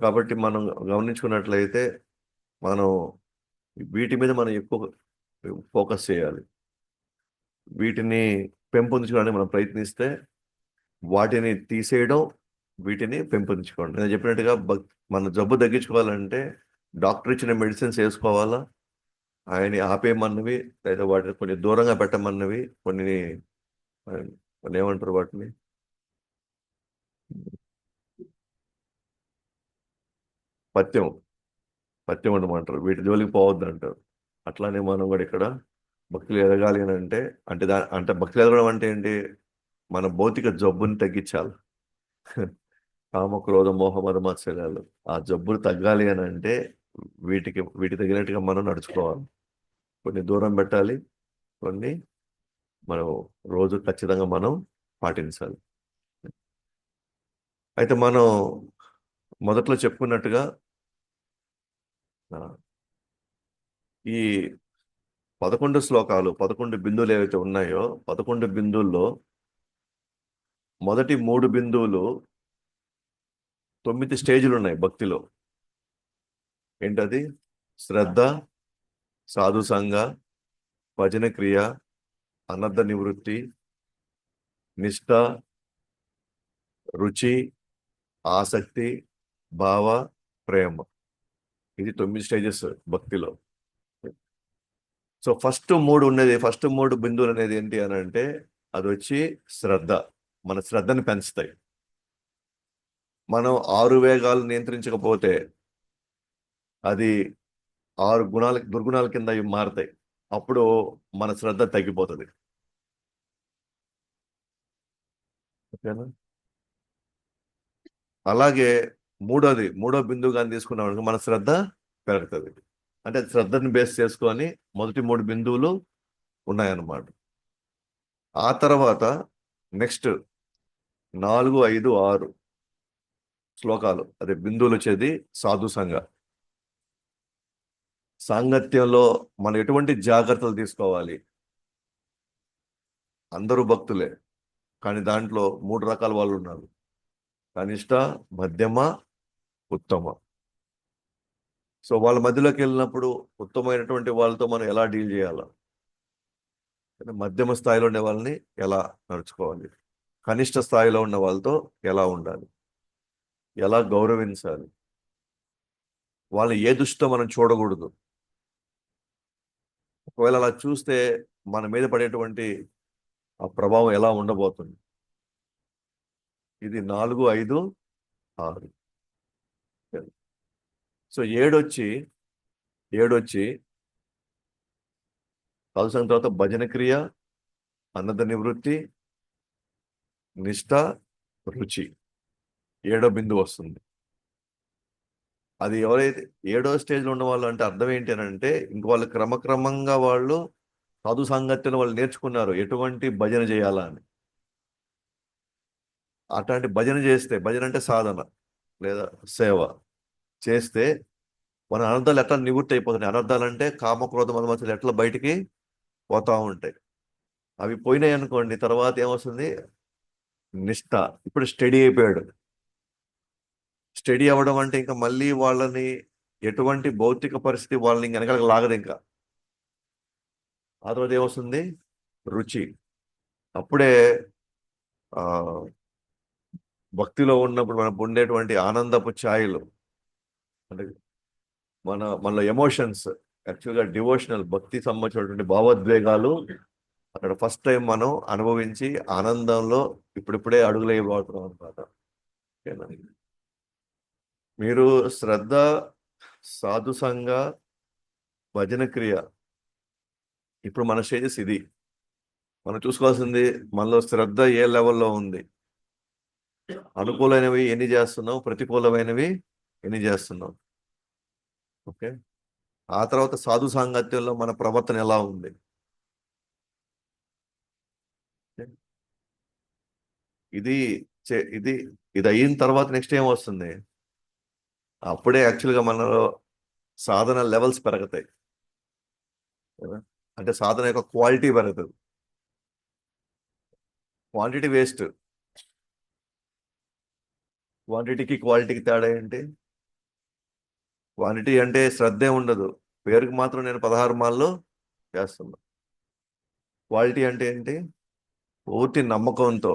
కాబట్టి మనం గమనించుకున్నట్లయితే మనం వీటి మీద మనం ఎక్కువ ఫోకస్ చేయాలి. వీటిని పెంపొందించుకోవడానికి మనం ప్రయత్నిస్తే వాటిని తీసేయడం, వీటిని పెంపొందించుకోవడం. నేను చెప్పినట్టుగా మన జబ్బు తగ్గించుకోవాలంటే డాక్టర్ ఇచ్చిన మెడిసిన్స్ వేసుకోవాలా, ఆయన ఆపేయమన్నవి లేదా వాటిని కొన్ని దూరంగా పెట్టమన్నవి కొన్ని ఏమంటారు వాటిని, పథ్యం పథ్యం ఉండమంటారు, వీటి జోలికి పోవద్దు అంటారు. అట్లానే మనం కూడా ఇక్కడ భక్తులు ఎదగాలి అని అంటే అంటే భక్తులు ఎదగడం అంటే ఏంటి, మన భౌతిక జబ్బుని తగ్గించాలి. కామ క్రోధ మోహ మద మత్సర్యాలు ఆ జబ్బులు తగ్గాలి అని అంటే వీటి తగినట్టుగా మనం నడుచుకోవాలి. కొన్ని దూరం పెట్టాలి, కొన్ని మనం రోజు ఖచ్చితంగా మనం పాటించాలి. అయితే మనం మొదట్లో చెప్పుకున్నట్టుగా ఈ 11 శ్లోకాలు 11 బిందువులు ఏవైతే ఉన్నాయో 11 బిందువుల్లో మొదటి 3 బిందువులు 9 స్టేజ్లు ఉన్నాయి భక్తిలో. ఏంటది? శ్రద్ధ, సాధు సంగ, భజన క్రియ, అనర్థ నివృత్తి, నిష్ఠ, రుచి, ఆసక్తి, భావ, ప్రేమ. ఇది 9 స్టేజెస్ భక్తిలో. సో ఫస్ట్ మూడు బిందువులు అనేది ఏంటి అని అంటే అది వచ్చి శ్రద్ధ. మన శ్రద్ధని పెంచుతాయి. మనం 6 వేగాలు నియంత్రించకపోతే అది 6 దుర్గుణాల కింద అవి మారుతాయి. అప్పుడు మన శ్రద్ధ తగ్గిపోతుంది. ఓకేనా? అలాగే మూడో బిందువు కానీ తీసుకున్నాం మన శ్రద్ధ పెరుగుతుంది. అంటే శ్రద్ధని బేస్ చేసుకొని మొదటి 3 బిందువులు ఉన్నాయన్నమాట. ఆ తర్వాత నెక్స్ట్ 4, 5, 6 శ్లోకాలు అదే బిందువులు వచ్చేది సాధు సంఘ. సాంగత్యంలో మనం ఎటువంటి జాగ్రత్తలు తీసుకోవాలి? అందరూ భక్తులే, కానీ దాంట్లో 3 రకాల వాళ్ళు ఉన్నారు: కనిష్ట, మధ్యమ, ఉత్తమ. సో వాళ్ళ మధ్యలోకి వెళ్ళినప్పుడు ఉత్తమమైనటువంటి వాళ్ళతో మనం ఎలా డీల్ చేయాలి, మధ్యమ స్థాయిలో ఉండే వాళ్ళని ఎలా నడుచుకోవాలి, కనిష్ట స్థాయిలో ఉన్న వాళ్ళతో ఎలా ఉండాలి, ఎలా గౌరవించాలి, వాళ్ళని ఏ దృష్టితో మనం చూడకూడదు. ఒకవేళ అలా చూస్తే మన మీద పడేటువంటి ఆ ప్రభావం ఎలా ఉండబోతుంది. ఇది 4, 5, 6. సో ఏడొచ్చి సాధు తర్వాత భజన క్రియ, అన్నద నివృత్తి, నిష్ఠ, రుచి. 7వ బిందువు వస్తుంది. అది ఎవరైతే 7వ స్టేజ్లో ఉన్న వాళ్ళు అంటే అర్థం ఏంటి అని అంటే ఇంక వాళ్ళు క్రమక్రమంగా వాళ్ళు సాధు సాంగత్యంలో వాళ్ళు నేర్చుకున్నారు ఎటువంటి భజన చేయాలా అని. అట్లాంటి భజన చేస్తే, భజన అంటే సాధన లేదా సేవ చేస్తే మన అనర్థాలు ఎట్లా నివృత్తి అయిపోతున్నాయి. అనర్థాలు అంటే కామక్రోధ మదమత్సలు ఎట్లా బయటికి పోతా ఉంటాయి. అవి పోయినాయి అనుకోండి, తర్వాత ఏమొస్తుంది? నిష్ఠ. ఇప్పుడు స్టడీ అయిపోయాడు. స్టడీ అవ్వడం అంటే ఇంకా మళ్ళీ వాళ్ళని ఎటువంటి భౌతిక పరిస్థితి వాళ్ళని ఇంక వెనకాల లాగదు. ఇంకా ఆ తర్వాత ఏమొస్తుంది? రుచి. అప్పుడే ఆ భక్తిలో ఉన్నప్పుడు మనం పొందేటువంటి ఆనందపు ఛాయలు అంటే మనలో ఎమోషన్స్, యాక్చువల్గా డివోషనల్ భక్తి సంబంధించినటువంటి భావోద్వేగాలు అక్కడ ఫస్ట్ టైం మనం అనుభవించి ఆనందంలో ఇప్పుడిప్పుడే అడుగులేయబోతున్నాం అనమాట. ఓకేనా? మీరు శ్రద్ధ, సాధు సంఘ, భజన క్రియ, ఇప్పుడు మన స్టేజెస్ ఇది. మనం చూసుకోవాల్సింది మనలో శ్రద్ధ ఏ లెవెల్లో ఉంది, అనుకూలమైనవి ఎన్ని చేస్తున్నాం, ప్రతికూలమైనవి ఎన్ని చేస్తున్నాం. ఓకే. ఆ తర్వాత సాధు సాంగత్యంలో మన ప్రవర్తన ఎలా ఉంది. ఇది ఇది ఇది అయిన తర్వాత నెక్స్ట్ ఏం వస్తుంది? అప్పుడే యాక్చువల్గా మనలో సాధన లెవెల్స్ పెరుగుతాయి. అంటే సాధన యొక్క క్వాలిటీ పెరుగుతుంది. Quantity waste. క్వాంటిటీకి క్వాలిటీకి తేడా ఏంటి? క్వాంటిటీ అంటే శ్రద్ధే ఉండదు, పేరుకి మాత్రం నేను 16 మాల్లో చేస్తున్నా. క్వాలిటీ అంటే ఏంటి? పూర్తి నమ్మకంతో,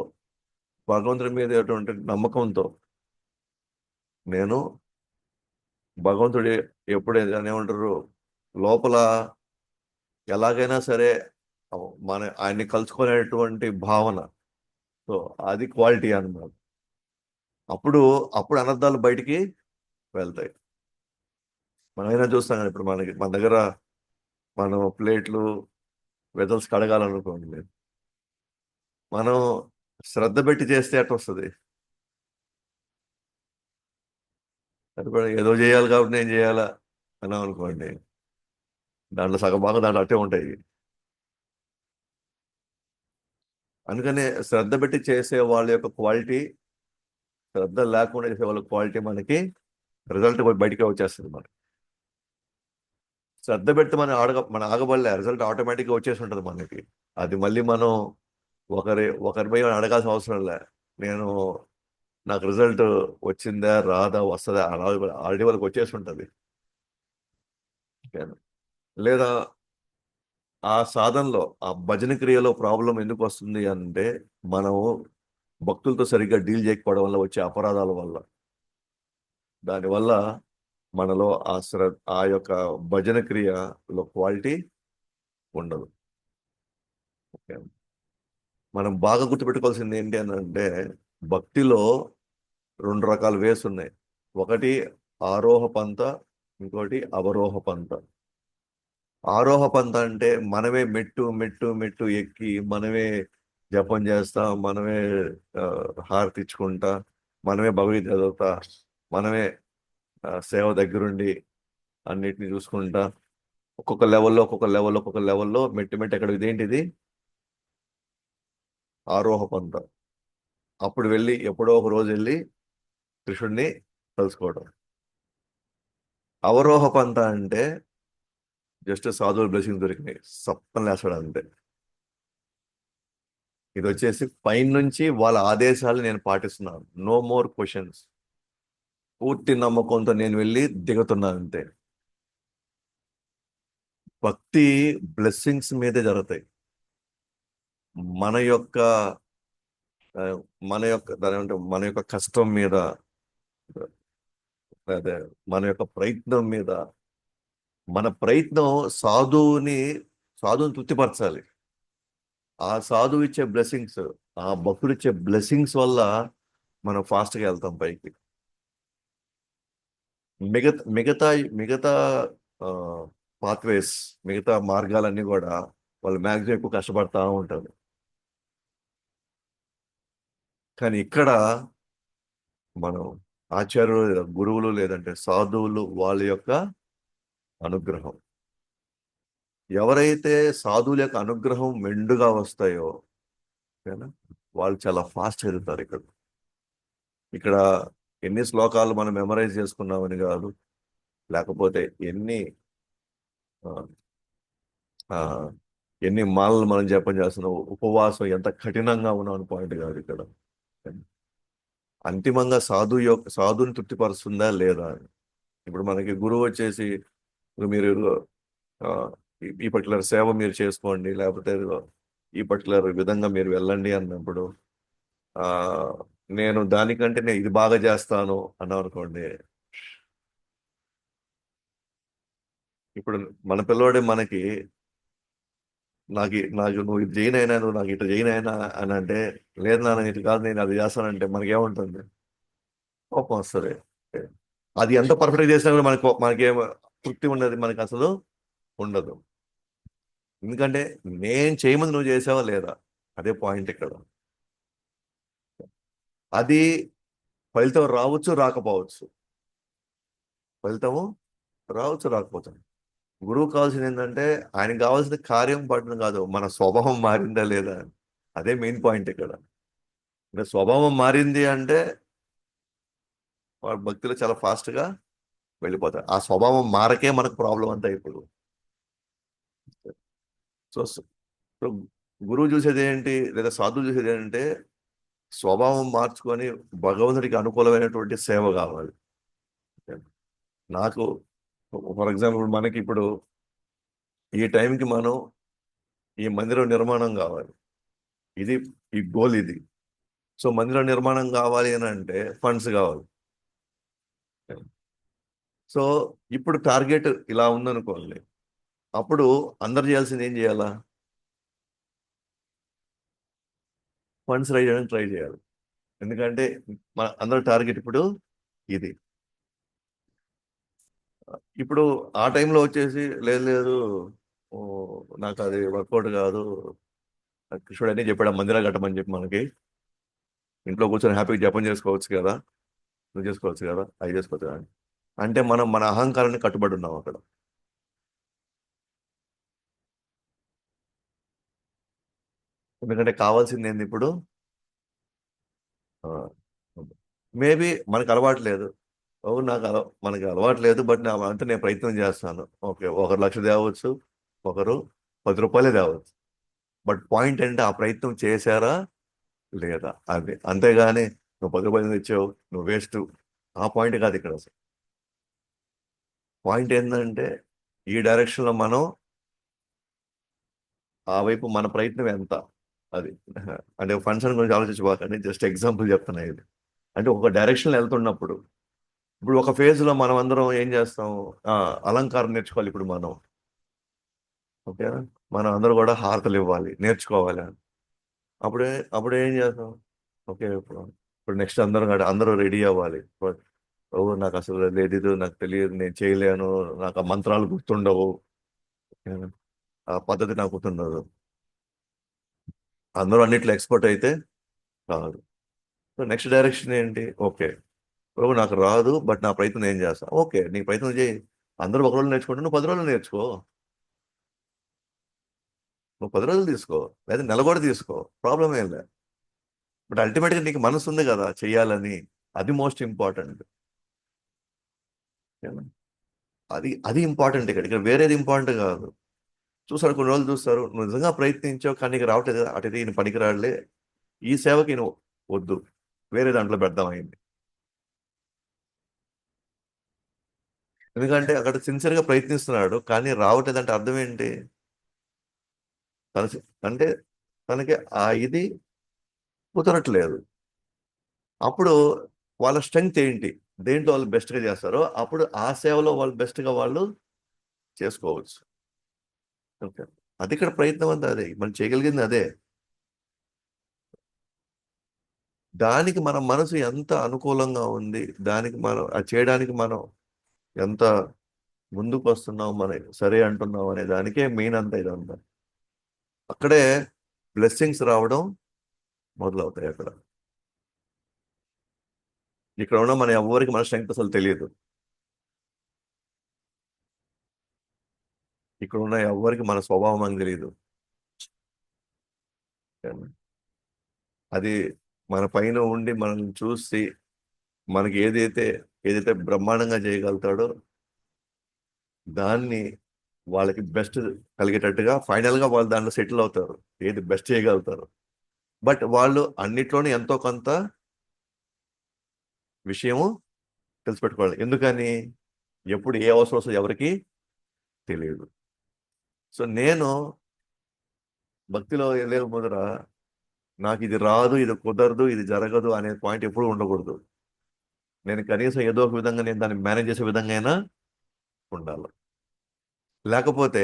భగవంతుడి మీద నమ్మకంతో నేను భగవంతుడి ఎప్పుడు ఏమంటారు లోపల ఎలాగైనా సరే ఆయన్ని కలుసుకునేటువంటి భావన. సో అది క్వాలిటీ అన్నమాట. అప్పుడు అనర్థాలు బయటికి వెళ్తాయి. మనమైనా చూస్తాం కానీ ఇప్పుడు మన దగ్గర మనం ప్లేట్లు వెజల్స్ కడగాలనుకోండి, మనం శ్రద్ధ పెట్టి చేస్తే అట్లా వస్తుంది. ఏదో చేయాలి కాబట్టి నేను చేయాలా అన్నాం అనుకోండి, దాంట్లో సగం భాగం దాంట్లో అట్టే ఉంటాయి. అందుకనే శ్రద్ధ పెట్టి చేసే వాళ్ళ యొక్క క్వాలిటీ, శ్రద్ధ లేకుండా చేసే వాళ్ళ క్వాలిటీ మనకి రిజల్ట్ బయటికి వచ్చేస్తుంది. మనకి శ్రద్ధ పెడితే మన ఆగబడలే, రిజల్ట్ ఆటోమేటిక్గా వచ్చేసి ఉంటుంది మనకి. అది మళ్ళీ మనం ఒకరిపై అడగాల్సిన అవసరం లే. నేను నాకు రిజల్ట్ వచ్చిందా రాదా వస్తుందా ఆల్రెడీ వాళ్ళకి వచ్చేసి ఉంటుంది. లేదా ఆ సాధనలో ఆ భజన క్రియలో ప్రాబ్లం ఎందుకు వస్తుంది అంటే మనము భక్తులతో సరిగ్గా డీల్ చేయకపోవడం వల్ల వచ్చే అపరాధాల వల్ల, దానివల్ల మనలో ఆ యొక్క భజన క్రియలో క్వాలిటీ ఉండదు. ఓకే. మనం బాగా గుర్తుపెట్టుకోవాల్సింది ఏంటి అని అంటే భక్తిలో రెండు రకాల వేస్ ఉన్నాయి. ఒకటి ఆరోహ పంత, ఇంకోటి అవరోహ పంత. ఆరోహ పంత అంటే మనమే మెట్టు మెట్టు మెట్టు ఎక్కి మనమే జపం చేస్తా, మనమే ఆ, హారతి ఇచ్చుకుంటా, మనమే భగవద్గీత చదువుతా, మనమే సేవ దగ్గరుండి అన్నిటిని చూసుకుంటా, ఒక్కొక్క లెవెల్లో మెట్టు మెట్టు ఎక్కడ ఇదేంటిది ఆరోహ పంత. అప్పుడు వెళ్ళి ఎప్పుడో ఒక రోజు వెళ్ళి కృష్ణుడిని కలుసుకోవడం. అవరోహ పంత అంటే జస్ట్ సాధువుల బ్లెస్సింగ్ దొరికినాయి, సప్పని లేస్తాడు అంతే. ఇది వచ్చేసి పైన నుంచి వాళ్ళ ఆదేశాలు నేను పాటిస్తున్నాను, నో మోర్ క్వశ్చన్స్. పూర్తి నమ్మకంతో నేను వెళ్ళి దిగుతున్నాను అంతే. భక్తి బ్లెస్సింగ్స్ మీదే జరుగుతాయి. మన యొక్క ఆ, దాని ఏమంటే మన యొక్క కష్టం మీద, అదే మన యొక్క ప్రయత్నం మీద. మన ప్రయత్నం సాధువుని సాధువుని తృప్తిపరచాలి. ఆ సాధువు ఇచ్చే బ్లెస్సింగ్స్, ఆ భక్తుడు ఇచ్చే బ్లెస్సింగ్స్ వల్ల మనం ఫాస్ట్గా వెళ్తాం పైకి. మిగతా మిగతా మిగతా పాత్వేస్, మిగతా మార్గాలన్నీ కూడా వాళ్ళు మ్యాక్సిమం ఎక్కువ కష్టపడతా ఉంటారు. కానీ ఇక్కడ మనం ఆచార్యులు లేదా గురువులు లేదంటే సాధువులు వాళ్ళ యొక్క అనుగ్రహం, ఎవరైతే సాధువుల యొక్క అనుగ్రహం మెండుగా వస్తాయో ఓకేనా, వాళ్ళు చాలా ఫాస్ట్ ఎదుగుతారు. ఇక్కడ ఇక్కడ ఎన్ని శ్లోకాలు మనం మెమరైజ్ చేసుకున్నామని కాదు, లేకపోతే ఆ, ఆ, ఎన్ని మాలలు మనం జపం చేస్తున్నాం, ఉపవాసం ఎంత కఠినంగా ఉన్నాం అని పాయింట్ కాదు ఇక్కడ. అంతిమంగా సాధుని తృప్తిపరుస్తుందా లేదా అని. ఇప్పుడు మనకి గురువు వచ్చేసి మీరు ఆ, ఈ పర్టికులర్ సేవ మీరు చేసుకోండి, లేకపోతే ఈ పర్టికులర్ విధంగా మీరు వెళ్ళండి అన్నప్పుడు ఆ నేను ఇది బాగా చేస్తాను అన్నాం అనుకోండి. ఇప్పుడు మన పిల్లవాడే మనకి నాకు నువ్వు ఇది చేయనైనా, నువ్వు నాకు ఇటు చేయనైనా అని అంటే, లేదు నాన్న ఇటు కాదు నేను అది చేస్తానంటే మనకేముంటుంది, కోపం వస్తుంది. అది ఎంత పర్ఫెక్ట్ చేసినా కూడా మనకేం తృప్తి ఉండదు, మనకి అసలు ఉండదు. ఎందుకంటే నేను చేయమంది నువ్వు చేసావా లేదా, అదే పాయింట్ ఇక్కడ. అది ఫలితం రావచ్చు రాకపోవచ్చు, ఫలితము రావచ్చు రాకపోవచ్చు. గురువు కావాల్సింది ఏంటంటే ఆయనకు కావాల్సిన కార్యం పడడం కాదు, మన స్వభావం మారిందా లేదా అని. అదే మెయిన్ పాయింట్ ఇక్కడ. ఇంకా స్వభావం మారింది అంటే వాడు భక్తిలో చాలా ఫాస్ట్ గా వెళ్ళిపోతారు. ఆ స్వభావం మారకే మనకు ప్రాబ్లం అంతా ఇప్పుడు. సో సో గురువు చూసేది ఏంటి లేదా సాధువు చూసేది ఏంటంటే స్వభావం మార్చుకొని భగవంతుడికి అనుకూలమైనటువంటి సేవ కావాలి. నాకు ఫర్ ఎగ్జాంపుల్ మనకి ఇప్పుడు ఈ టైంకి మనం ఈ మందిరం నిర్మాణం కావాలి, ఇది ఈ గోల్ ఇది. సో మందిరం నిర్మాణం కావాలి అని అంటే ఫండ్స్ కావాలి. సో ఇప్పుడు టార్గెట్ ఇలా ఉందనుకోండి, అప్పుడు అందరు చేయాల్సింది ఏం చేయాలా, ఫండ్స్ రైజ్ చేయడానికి ట్రై చేయాలి. ఎందుకంటే మన అందరి టార్గెట్ ఇప్పుడు ఇది. ఇప్పుడు ఆ టైంలో వచ్చేసి లేదు లేదు, ఓ, నాకు అది వర్కౌట్ కాదు, కృష్ణుడు అన్నీ చెప్పాడు మందిరాలు కట్టమని చెప్పి మనకి, ఇంట్లో కూర్చొని హ్యాపీగా జపం చేసుకోవచ్చు కదా, నువ్వు చేసుకోవచ్చు కదా, అవి చేసుకోవచ్చు కదా అంటే మనం మన అహంకారాన్ని కట్టుబడి ఉన్నాం అక్కడ. ఎందుకంటే కావాల్సింది ఏంది ఇప్పుడు, మేబీ మనకు అలవాటు లేదు. ఓ మనకి అలవాటు లేదు, బట్ అంటే నేను ప్రయత్నం చేస్తాను. ఓకే, ఒకరు 1,00,000 తేవచ్చు, ఒకరు 10 రూపాయలే తేవచ్చు. బట్ పాయింట్ అంటే ఆ ప్రయత్నం చేశారా లేదా అది, అంతేగాని నువ్వు 10 రూపాయలు ఇచ్చావు, నువ్వు వేస్ట్. ఆ పాయింట్ కాదు ఇక్కడ అసలు. పాయింట్ ఏంటంటే ఈ డైరెక్షన్లో మనం ఆ వైపు మన ప్రయత్నం ఎంత, అది. అంటే ఫంక్షన్ గురించి ఆలోచించబాకండి, జస్ట్ ఎగ్జాంపుల్ చెప్తున్నా ఇది. అంటే ఒక డైరెక్షన్లో వెళ్తున్నప్పుడు, ఇప్పుడు ఒక ఫేజ్లో మనం అందరం ఏం చేస్తాం, ఆ, అలంకారం నేర్చుకోవాలి ఇప్పుడు మనం. ఓకేనా? మనం అందరూ కూడా హారతలు ఇవ్వాలి, నేర్చుకోవాలి. అప్పుడే అప్పుడు ఏం చేస్తాం, ఓకే, ఇప్పుడు నెక్స్ట్ అందరూ రెడీ అవ్వాలి. ఓ, నాకు అసలు లేదు, నాకు తెలియదు, నేను చేయలేను, నాకు ఆ మంత్రాలు గుర్తుండవు, ఓకేనా? ఆ పద్ధతి నాకు గుర్తుండదు. అందరూ అన్నిట్లో ఎక్స్పర్ట్ అయితే కాదు. సో నెక్స్ట్ డైరెక్షన్ ఏంటి, ఓకే, ప్రభు నాకు రాదు, బట్ నా ప్రయత్నం ఏం చేస్తా, ఓకే, నీ ప్రయత్నం చేయి. అందరూ ఒక రోజు నేర్చుకుంటే నువ్వు 10 రోజులు నేర్చుకో. నువ్వు 10 రోజులు తీసుకో, లేదా నెల కూడా తీసుకో, ప్రాబ్లం ఏం లేదు. బట్ అల్టిమేట్గా నీకు మనసు ఉంది కదా చెయ్యాలని, అది మోస్ట్ ఇంపార్టెంట్. అది అది ఇంపార్టెంట్. ఇక్కడ ఇక్కడ వేరేది ఇంపార్టెంట్ కాదు. చూసారు, కొన్ని రోజులు చూస్తారు, నువ్వు నిజంగా ప్రయత్నించావు కానీ నీకు రావట్లేదు కదా, అటు ఈయన పనికిరాడులే, ఈ సేవకి నువ్వు వద్దు, వేరే దాంట్లో పెడదాం అయింది. ఎందుకంటే అక్కడ సిన్సియర్గా ప్రయత్నిస్తున్నాడు కానీ రావట్లేదంటే అర్థం ఏంటి, తన అంటే తనకి ఆ ఇది కుదరట్లేదు. అప్పుడు వాళ్ళ స్ట్రెంగ్త్ ఏంటి, దేంట్లో వాళ్ళు బెస్ట్గా చేస్తారో అప్పుడు ఆ సేవలో వాళ్ళు బెస్ట్గా వాళ్ళు చేసుకోవచ్చు. ఓకే, అది ఇక్కడ ప్రయత్నం అంతా అదే, మనం చేయగలిగింది అదే. దానికి మన మనసు ఎంత అనుకూలంగా ఉంది, దానికి మనం అది చేయడానికి మనం ఎంత ముందుకు వస్తున్నాం, మన సరే అంటున్నాం అనే దానికే మెయిన్ అంతా ఇదంతా. అక్కడే బ్లెస్సింగ్స్ రావడం మొదలవుతాయి అక్కడ. ఇక్కడ ఉన్న మన ఎవరికి మన స్ట్రెంగ్త్ అసలు తెలియదు. ఇక్కడ ఉన్న ఎవరికి మన స్వభావం అని తెలియదు. అది మన పైన ఉండి మనల్ని చూసి మనకి ఏదైతే బ్రహ్మాండంగా చేయగలుగుతాడో దాన్ని వాళ్ళకి బెస్ట్ కలిగేటట్టుగా ఫైనల్ గా వాళ్ళు దాంట్లో సెటిల్ అవుతారు, ఏది బెస్ట్ చేయగలుగుతారు. బట్ వాళ్ళు అన్నిట్లోనే ఎంతో కొంత విషయము తెలిసిపెట్టుకోవాలి. ఎందుకని, ఎప్పుడు ఏ అవసరం వస్తుందో ఎవరికి తెలియదు. సో నేను భక్తిలో వెళ్ళే ముందర నాకు ఇది రాదు, ఇది కుదరదు, ఇది జరగదు అనే పాయింట్ ఎప్పుడు ఉండకూడదు. నేను కనీసం ఏదో ఒక విధంగా నేను దాన్ని మేనేజ్ చేసే విధంగా అయినా ఉండాలి. లేకపోతే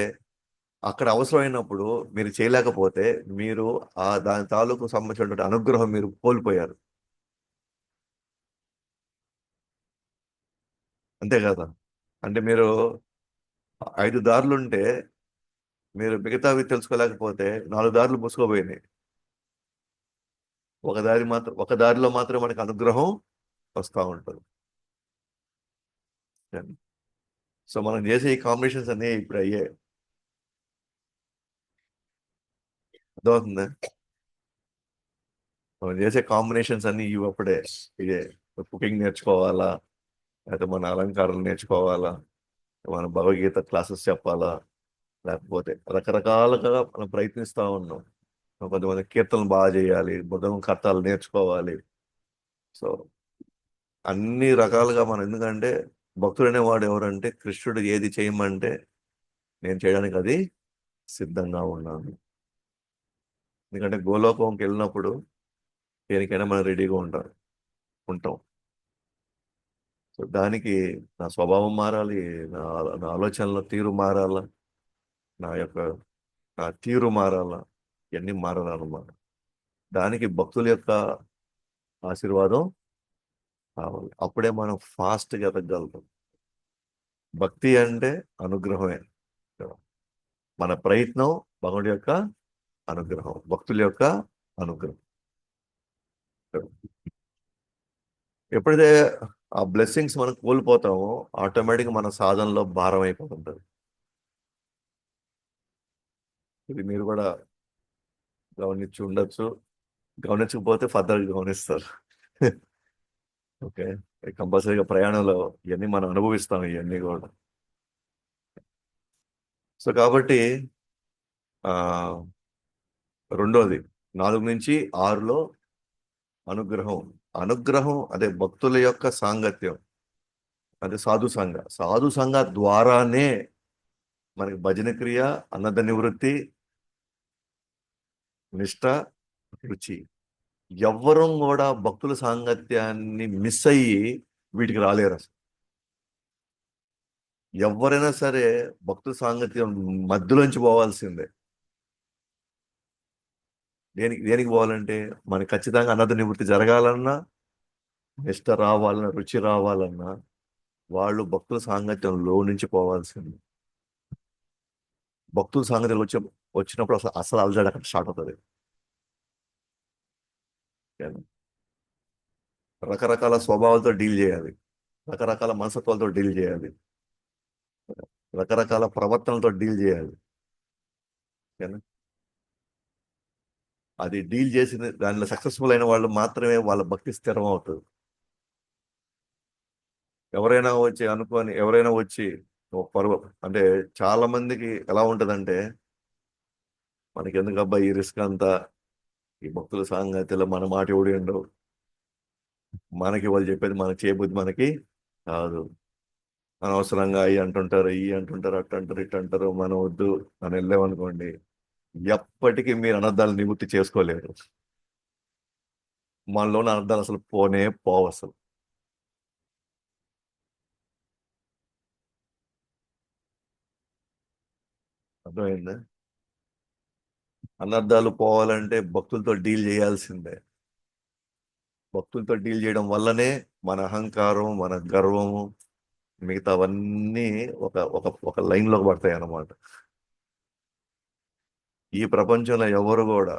అక్కడ అవసరమైనప్పుడు మీరు చేయలేకపోతే మీరు ఆ దాని తాలూకు సంబంధించినటువంటి అనుగ్రహం మీరు కోల్పోయారు. అంతే కదా. అంటే మీరు 5 దారులుంటే మీరు మిగతావి తెలుసుకోలేకపోతే 4 దారులు మూసుకోపోయినాయి. ఒక దారిలో మాత్రం మనకి అనుగ్రహం వస్తూ ఉంటుంది. సో మనం చేసే ఈ కాంబినేషన్స్ అన్నీ ఇప్పుడు అయ్యాయి. అర్థమవుతుందా? మనం చేసే కాంబినేషన్స్ అన్నీ ఇవి అప్పుడే. ఇదే, కుకింగ్ నేర్చుకోవాలా, లేకపోతే మన అలంకారాలు నేర్చుకోవాలా, మన భగవద్గీత క్లాసెస్ చెప్పాలా, లేకపోతే రకరకాలుగా మనం ప్రయత్నిస్తూ ఉన్నాం. కొంతమంది కీర్తనలు బాగా చేయాలి, బుధం కర్తాలు నేర్చుకోవాలి. సో అన్ని రకాలుగా మనం, ఎందుకంటే భక్తుడు అనేవాడు ఎవరంటే కృష్ణుడు ఏది చేయమంటే నేను చేయడానికి అది సిద్ధంగా ఉన్నాను. ఎందుకంటే గోలోకంకి వెళ్ళినప్పుడు దేనికైనా మనం రెడీగా ఉంటాం. సో దానికి నా స్వభావం మారాలి, నా నా ఆలోచనల తీరు మారాల, నా యొక్క నా తీరు మారాల, ఇవన్నీ మారాలన్నమాట. దానికి భక్తుల యొక్క ఆశీర్వాదం కావాలి, అప్పుడే మనం ఫాస్ట్గా ఎదగలుగుతాం. భక్తి అంటే అనుగ్రహమే. మన ప్రయత్నం భగవుడి యొక్క అనుగ్రహం, భక్తుల యొక్క అనుగ్రహం. ఎప్పుడైతే ఆ బ్లెస్సింగ్స్ మనం కోల్పోతామో ఆటోమేటిక్గా మన సాధనలో భారం అయిపోతుంటుంది. ఇది మీరు కూడా గమనించి ఉండొచ్చు, గమనించకపోతే ఫర్దర్ గమనిస్తారు. ఓకే, కంపల్సరీగా ప్రయాణంలో ఇవన్నీ మనం అనుభవిస్తాం, ఇవన్నీ కూడా. సో కాబట్టి ఆ రెండోది 4 నుంచి 6లో అనుగ్రహం అనుగ్రహం అదే భక్తుల యొక్క సాంగత్యం, అదే సాధు సంఘ ద్వారానే మనకి భజన క్రియ, అన్నద నివృత్తి, నిష్ట, రుచి. ఎవ్వరం కూడా భక్తుల సాంగత్యాన్ని మిస్ అయ్యి వీటికి రాలేరు అసలు. ఎవరైనా సరే భక్తుల సాంగత్యం మధ్యలోంచి పోవాల్సిందే. దేనికి దేనికి పోవాలంటే మనకి ఖచ్చితంగా అన్నద నివృత్తి జరగాలన్నా, నిష్ట రావాలన్నా, రుచి రావాలన్నా వాళ్ళు భక్తుల సాంగత్యంలో నుంచి పోవాల్సింది. భక్తుల సాంగత్యం వచ్చినప్పుడు అసలు అసలు అలజడి అక్కడ స్టార్ట్ అవుతుంది. రకరకాల స్వభావాలతో డీల్ చేయాలి, రకరకాల మనస్తత్వాలతో డీల్ చేయాలి, రకరకాల ప్రవర్తనలతో డీల్ చేయాలి. ఓకేనా? అది డీల్ చేసిన దానిలో సక్సెస్ఫుల్ అయిన వాళ్ళు మాత్రమే వాళ్ళ భక్తి స్థిరం అవుతుంది. ఎవరైనా వచ్చి ఒక పరువు అంటే చాలా మందికి ఎలా ఉంటదంటే, మనకి ఎందుకు అబ్బా ఈ రిస్క్ అంతా, ఈ భక్తుల సాంగత్యంలో మన మాట ఎవడు ఉండవు, మనకి వాళ్ళు చెప్పేది మనకి చేయబుద్ధి మనకి కాదు, అనవసరంగా అయ్యి అంటుంటారు, అట్టు అంటారు, ఇట్టు అంటారు, మనం వద్దు అని వెళ్ళామనుకోండి, ఎప్పటికీ మీరు అనర్థాలు నివృత్తి చేసుకోలేరు. మనలోని అనర్థాలు అసలు పోనే పోవు అసలు. అర్థమైందా? అనర్థాలు పోవాలంటే భక్తులతో డీల్ చేయాల్సిందే. భక్తులతో డీల్ చేయడం వల్లనే మన అహంకారం, మన గర్వము, మిగతావన్నీ ఒక ఒక ఒక లైన్లోకి పడతాయి అన్నమాట. ఈ ప్రపంచంలో ఎవరు కూడా,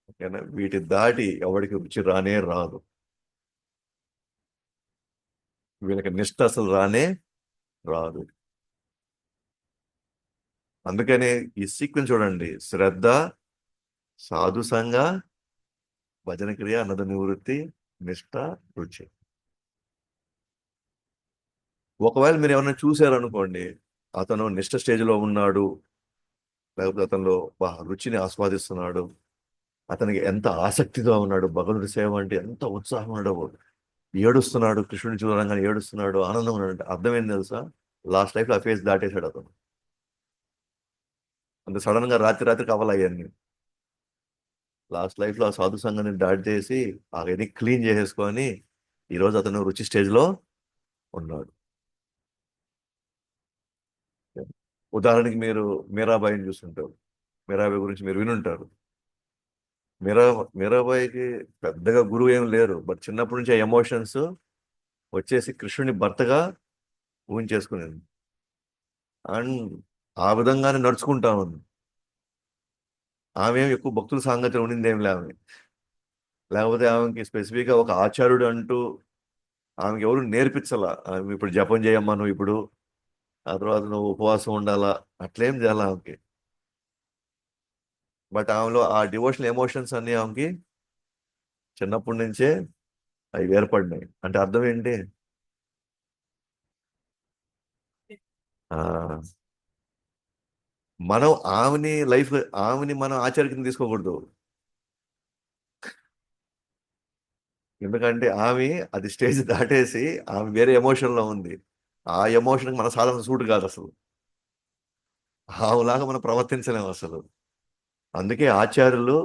ఓకేనా, వీటి దాటి ఎవరికి రుచి రానే రాదు. వీళ్ళకి నిష్ట అసలు రానే రాదు. అందుకనే ఈ సీక్వెన్స్ చూడండి: శ్రద్ధ, సాధు సంగ, భజన క్రియ, అన్నద నివృత్తి, నిష్ట, రుచి. ఒకవేళ మీరు ఏమైనా చూశారనుకోండి, అతను నిష్ట స్టేజ్లో ఉన్నాడు, లేకపోతే అతనిలో రుచిని ఆస్వాదిస్తున్నాడు, అతనికి ఎంత ఆసక్తిగా ఉన్నాడు, భగవంతుడి సేవ అంటే ఎంత ఉత్సాహం ఉన్నాడో, ఏడుస్తున్నాడు, కృష్ణుడిని చూడంగానే ఏడుస్తున్నాడు, ఆనందం ఉన్నాడు అంటే అర్థం ఏంటి తెలుసా? లాస్ట్ లైఫ్ లో ఆ ఫేజ్ దాటేశాడు అతను. అంత సడన్ గా రాత్రి రాత్రికి అవ్వాలి అవన్నీ. లాస్ట్ లైఫ్ లో ఆ సాధు సంఘాన్ని దాటి చేసి అవన్నీ క్లీన్ చేసేసుకొని ఈరోజు అతను రుచి స్టేజ్ లో ఉన్నాడు. ఉదాహరణకి మీరు మీరాబాయిని చూస్తుంటారు. మీరాబాయి గురించి మీరు వినుంటారు. మీరా మీరాబాయికి పెద్దగా గురువు ఏం లేరు, బట్ చిన్నప్పటి నుంచి ఆ ఎమోషన్స్ వచ్చేసి కృష్ణుని భర్తగా ఊహించేసుకునేది. అండ్ ఆ విధంగానే నడుచుకుంటా ఉంది. ఆమె ఎక్కువ భక్తుల సాంగత్యం ఉండింది ఏం లే ఆమె. లేకపోతే ఆమెకి స్పెసిఫిక్ గా ఒక ఆచార్యుడు అంటూ ఆమెకి ఎవరు నేర్పించాలా, ఆమె ఇప్పుడు జపం చేయమ్మా, నువ్వు ఇప్పుడు ఆ తర్వాత నువ్వు ఉపవాసం ఉండాలా, అట్లేం చేయాలి ఆమెకి. బట్ ఆమెలో ఆ డివోషనల్ ఎమోషన్స్ అన్ని ఆమెకి చిన్నప్పటి నుంచే అవి ఏర్పడినాయి. అంటే అర్థం ఏంటి? ఆ మనం ఆమెని మనం ఆచార్య కింద తీసుకోకూడదు. ఎందుకంటే ఆమె అది స్టేజ్ దాటేసి ఆమె వేరే ఎమోషన్ లో ఉంది. ఆ ఎమోషన్ మన సాధన సూట్ కాదు అసలు. ఆవులాగా మనం ప్రవర్తించలేము అసలు. అందుకే ఆచార్యులు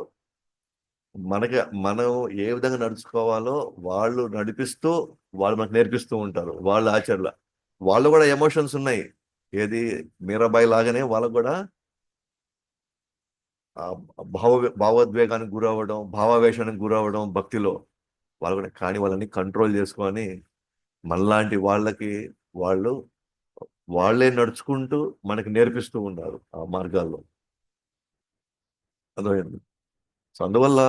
మనకి మనం ఏ విధంగా నడుచుకోవాలో వాళ్ళు నడిపిస్తూ, వాళ్ళు మనకు నేర్పిస్తూ ఉంటారు. వాళ్ళు ఆచార్యుల, వాళ్ళు కూడా ఎమోషన్స్ ఉన్నాయి. ఏది, మీరాబాయి లాగానే వాళ్ళకు కూడా ఆ భావ భావోద్వేగానికి గురవ్వడం, భావావేశానికి గురవ్వడం భక్తిలో వాళ్ళు కూడా, కానీ వాళ్ళని కంట్రోల్ చేసుకొని మనలాంటి వాళ్ళకి వాళ్ళు వాళ్ళే నడుచుకుంటూ మనకి నేర్పిస్తూ ఉన్నారు ఆ మార్గాల్లో. అర్థమైంది? సో అందువల్ల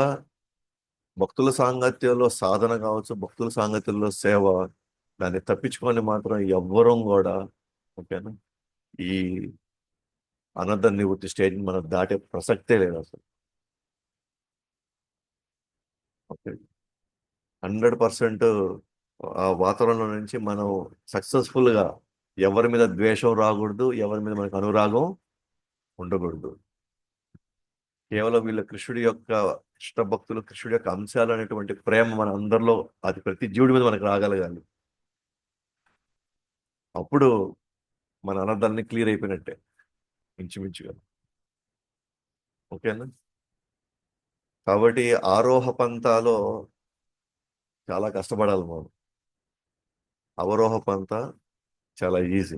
భక్తుల సాంగత్యంలో సాధన కావచ్చు, భక్తుల సాంగత్యంలో సేవ, దాన్ని తప్పించుకొని మాత్రం ఎవ్వరం కూడా, ఓకేనా, ఈ అనర్థ నివృత్తి స్టేజ్ మనం దాటే ప్రసక్తే లేదు అసలు. ఓకే, 100% ఆ వాతావరణం నుంచి మనం సక్సెస్ఫుల్ గా, ఎవరి మీద ద్వేషం రాకూడదు, ఎవరి మీద మనకు అనురాగం ఉండకూడదు. కేవలం వీళ్ళ కృష్ణుడి యొక్క కృష్ణ భక్తులు, కృష్ణుడి యొక్క అంశాలు అనేటువంటి ప్రేమ మన అందరిలో, అది ప్రతి జీవుడి మీద మనకు రాగలగాలి. అప్పుడు మన అనర్థాన్ని క్లియర్ అయిపోయినట్టే ఇంచుమించుగా. ఓకేనా? కాబట్టి ఆరోహ పంతాలో చాలా కష్టపడాలి మనం. అవరోహ పంత చాలా ఈజీ.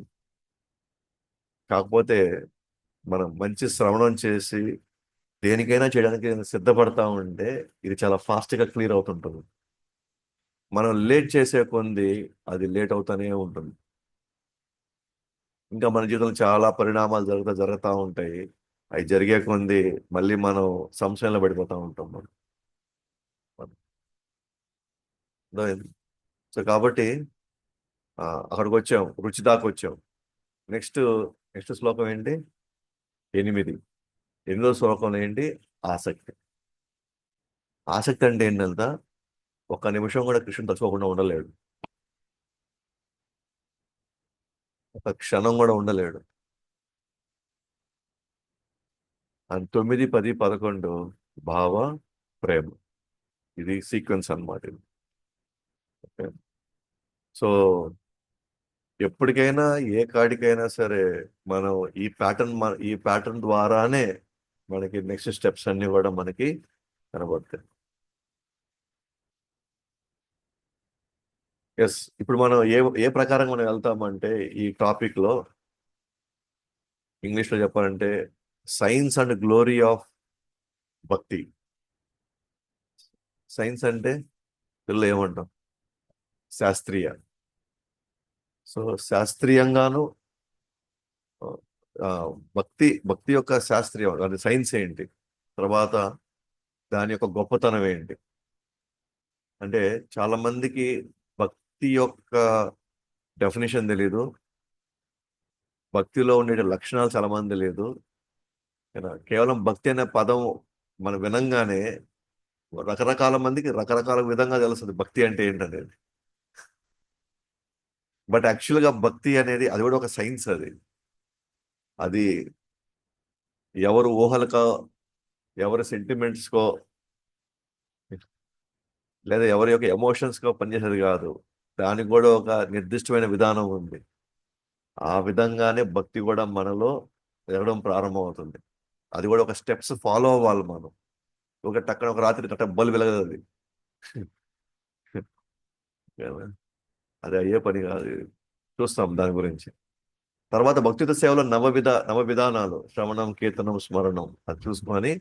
కాకపోతే మనం మంచి శ్రవణం చేసి దేనికైనా చేయడానికి సిద్ధపడతా ఉంటే ఇది చాలా ఫాస్ట్గా క్లియర్ అవుతుంటుంది. మనం లేట్ చేసే కొంది అది లేట్ అవుతానే ఉంటుంది. ఇంకా మన జీవితంలో చాలా పరిణామాలు జరుగుతూ ఉంటాయి. అవి జరిగే కొంది మళ్ళీ మనం సంశయంలో పడిపోతూ ఉంటాం మనం. అర్థమైంది? సో కాబట్టి అక్కడికి వచ్చాం, రుచి దాకా వచ్చాం. నెక్స్ట్ నెక్స్ట్ శ్లోకం ఏంటి? 8. 8వ శ్లోకం ఏంటి? ఆసక్తి. ఆసక్తి అంటే ఏంటంట? ఒక్క నిమిషం కూడా కృష్ణుని తలుచుకోకుండా ఉండలేడు. ఒక క్షణం కూడా ఉండలేడు. అండ్ 9, 10, 11 భావ, ప్రేమ. ఇది సీక్వెన్స్ అన్నమాట ఇది. ఓకే. సో ఎప్పటికైనా ఏ కాడికైనా సరే మనం ఈ ప్యాటర్న్ ద్వారానే మనకి నెక్స్ట్ స్టెప్స్ అన్ని కూడా మనకి కనబడతాయి. ఎస్. ఇప్పుడు మనం ఏ ఏ ప్రకారం మనం వెళ్తామంటే ఈ టాపిక్ లో ఇంగ్లీష్ లో చెప్పాలంటే సైన్స్ అండ్ గ్లోరీ ఆఫ్ భక్తి. సైన్స్ అంటే తెలుగులో ఏమంటాం? శాస్త్రీయ. సో శాస్త్రీయంగాను ఆ, భక్తి భక్తి యొక్క శాస్త్రీయం అది సైన్స్ ఏంటి, తర్వాత దాని యొక్క గొప్పతనం ఏంటి అంటే చాలా మందికి భక్తి యొక్క డెఫినేషన్ తెలీదు. భక్తిలో ఉండే లక్షణాలు చాలా మంది తెలియదు. కేవలం భక్తి అనే పదం మనం వినంగానే రకరకాల మందికి రకరకాల విధంగా తెలుస్తుంది భక్తి అంటే ఏంటనేది. బట్ యాక్చువల్గా భక్తి అనేది అది కూడా ఒక సైన్స్. అది అది ఎవరు ఊహలకో, ఎవరి సెంటిమెంట్స్కో, లేదా ఎవరి యొక్క ఎమోషన్స్కో పనిచేసేది కాదు. దానికి కూడా ఒక నిర్దిష్టమైన విధానం ఉంది. ఆ విధంగానే భక్తి కూడా మనలో ఎదగడం ప్రారంభమవుతుంది. అది కూడా ఒక స్టెప్స్ ఫాలో అవ్వాలి మనం. ఒక టక్కన ఒక రాత్రి టక్క బల్బు వెలగదు అది. అది అయ్యే పని కాదు. చూస్తాం దాని గురించి. తర్వాత భక్తియుత సేవలో నవ విధానాలు శ్రవణం, కీర్తనం, స్మరణం అది చూసుకొని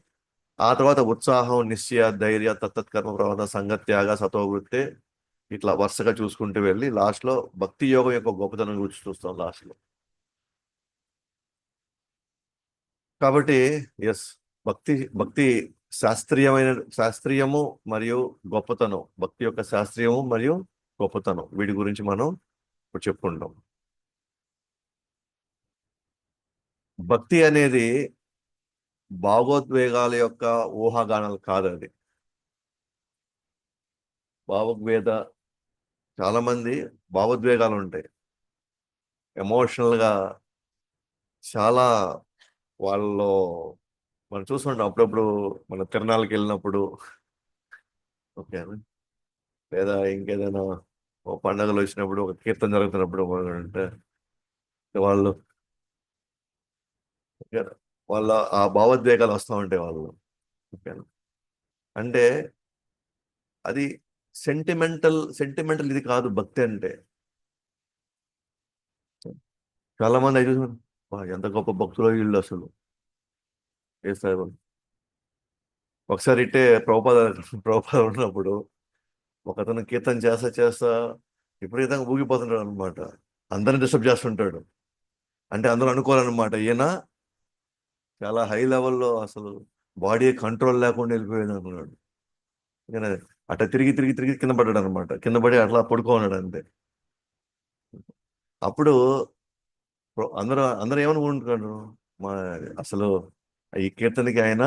ఆ తర్వాత ఉత్సాహం, నిశ్చయ, ధైర్య, తత్తత్కర్మ ప్రవణ, సంగత్యాగ, సతోవృత్తే, ఇట్లా వరుసగా చూసుకుంటూ వెళ్ళి లాస్ట్ లో భక్తి యోగం యొక్క గొప్పతనం గురించి చూస్తాం లాస్ట్ లో. కాబట్టి ఎస్, భక్తి భక్తి శాస్త్రీయమైన శాస్త్రీయము మరియు గొప్పతనం, భక్తి యొక్క శాస్త్రీయము మరియు గొప్పతనం, వీటి గురించి మనం ఇప్పుడు చెప్పుకుంటాం. భక్తి అనేది భావోద్వేగాల యొక్క ఊహాగానాలు కాదు. అది భావోద్వేద చాలా మంది భావోద్వేగాలు ఉంటాయి. ఎమోషనల్ గా చాలా వాళ్ళలో మనం చూస్తుంటాం అప్పుడప్పుడు. మన తిరణాలకు వెళ్ళినప్పుడు, ఓకే, లేదా ఇంకేదైనా ఓ పండగలు వచ్చినప్పుడు, ఒక కీర్తన జరుగుతున్నప్పుడు అంటే వాళ్ళు వాళ్ళ ఆ భావోద్వేగాలు వస్తూ ఉంటాయి వాళ్ళు. ఓకేనా? అంటే అది సెంటిమెంటల్ ఇది కాదు భక్తి అంటే. చాలా మంది అయితే ఎంత గొప్ప భక్తులు వీళ్ళు అసలు చేస్తారు. ఒకసారి ఇట్టే ప్రభుపాద ఉన్నప్పుడు ఒకతను కీర్తన చేస్తా చేస్తా విపరీతంగా ఊగిపోతుంటాడు అనమాట. అందరిని డిస్టర్బ్ చేస్తుంటాడు. అంటే అందరూ అనుకోవాలన్నమాట ఈయన చాలా హై లెవెల్లో అసలు బాడీ కంట్రోల్ లేకుండా వెళ్ళిపోయాడు అనుకున్నాడు. ఈయన అట్లా తిరిగి తిరిగి తిరిగి కింద పడ్డాడు అనమాట. కింద పడి అట్లా పడుకోన్నాడు అంతే. అప్పుడు అందరూ అందరూ ఏమనుకుంటున్నాడు, మా అసలు ఈ కీర్తనకి ఆయన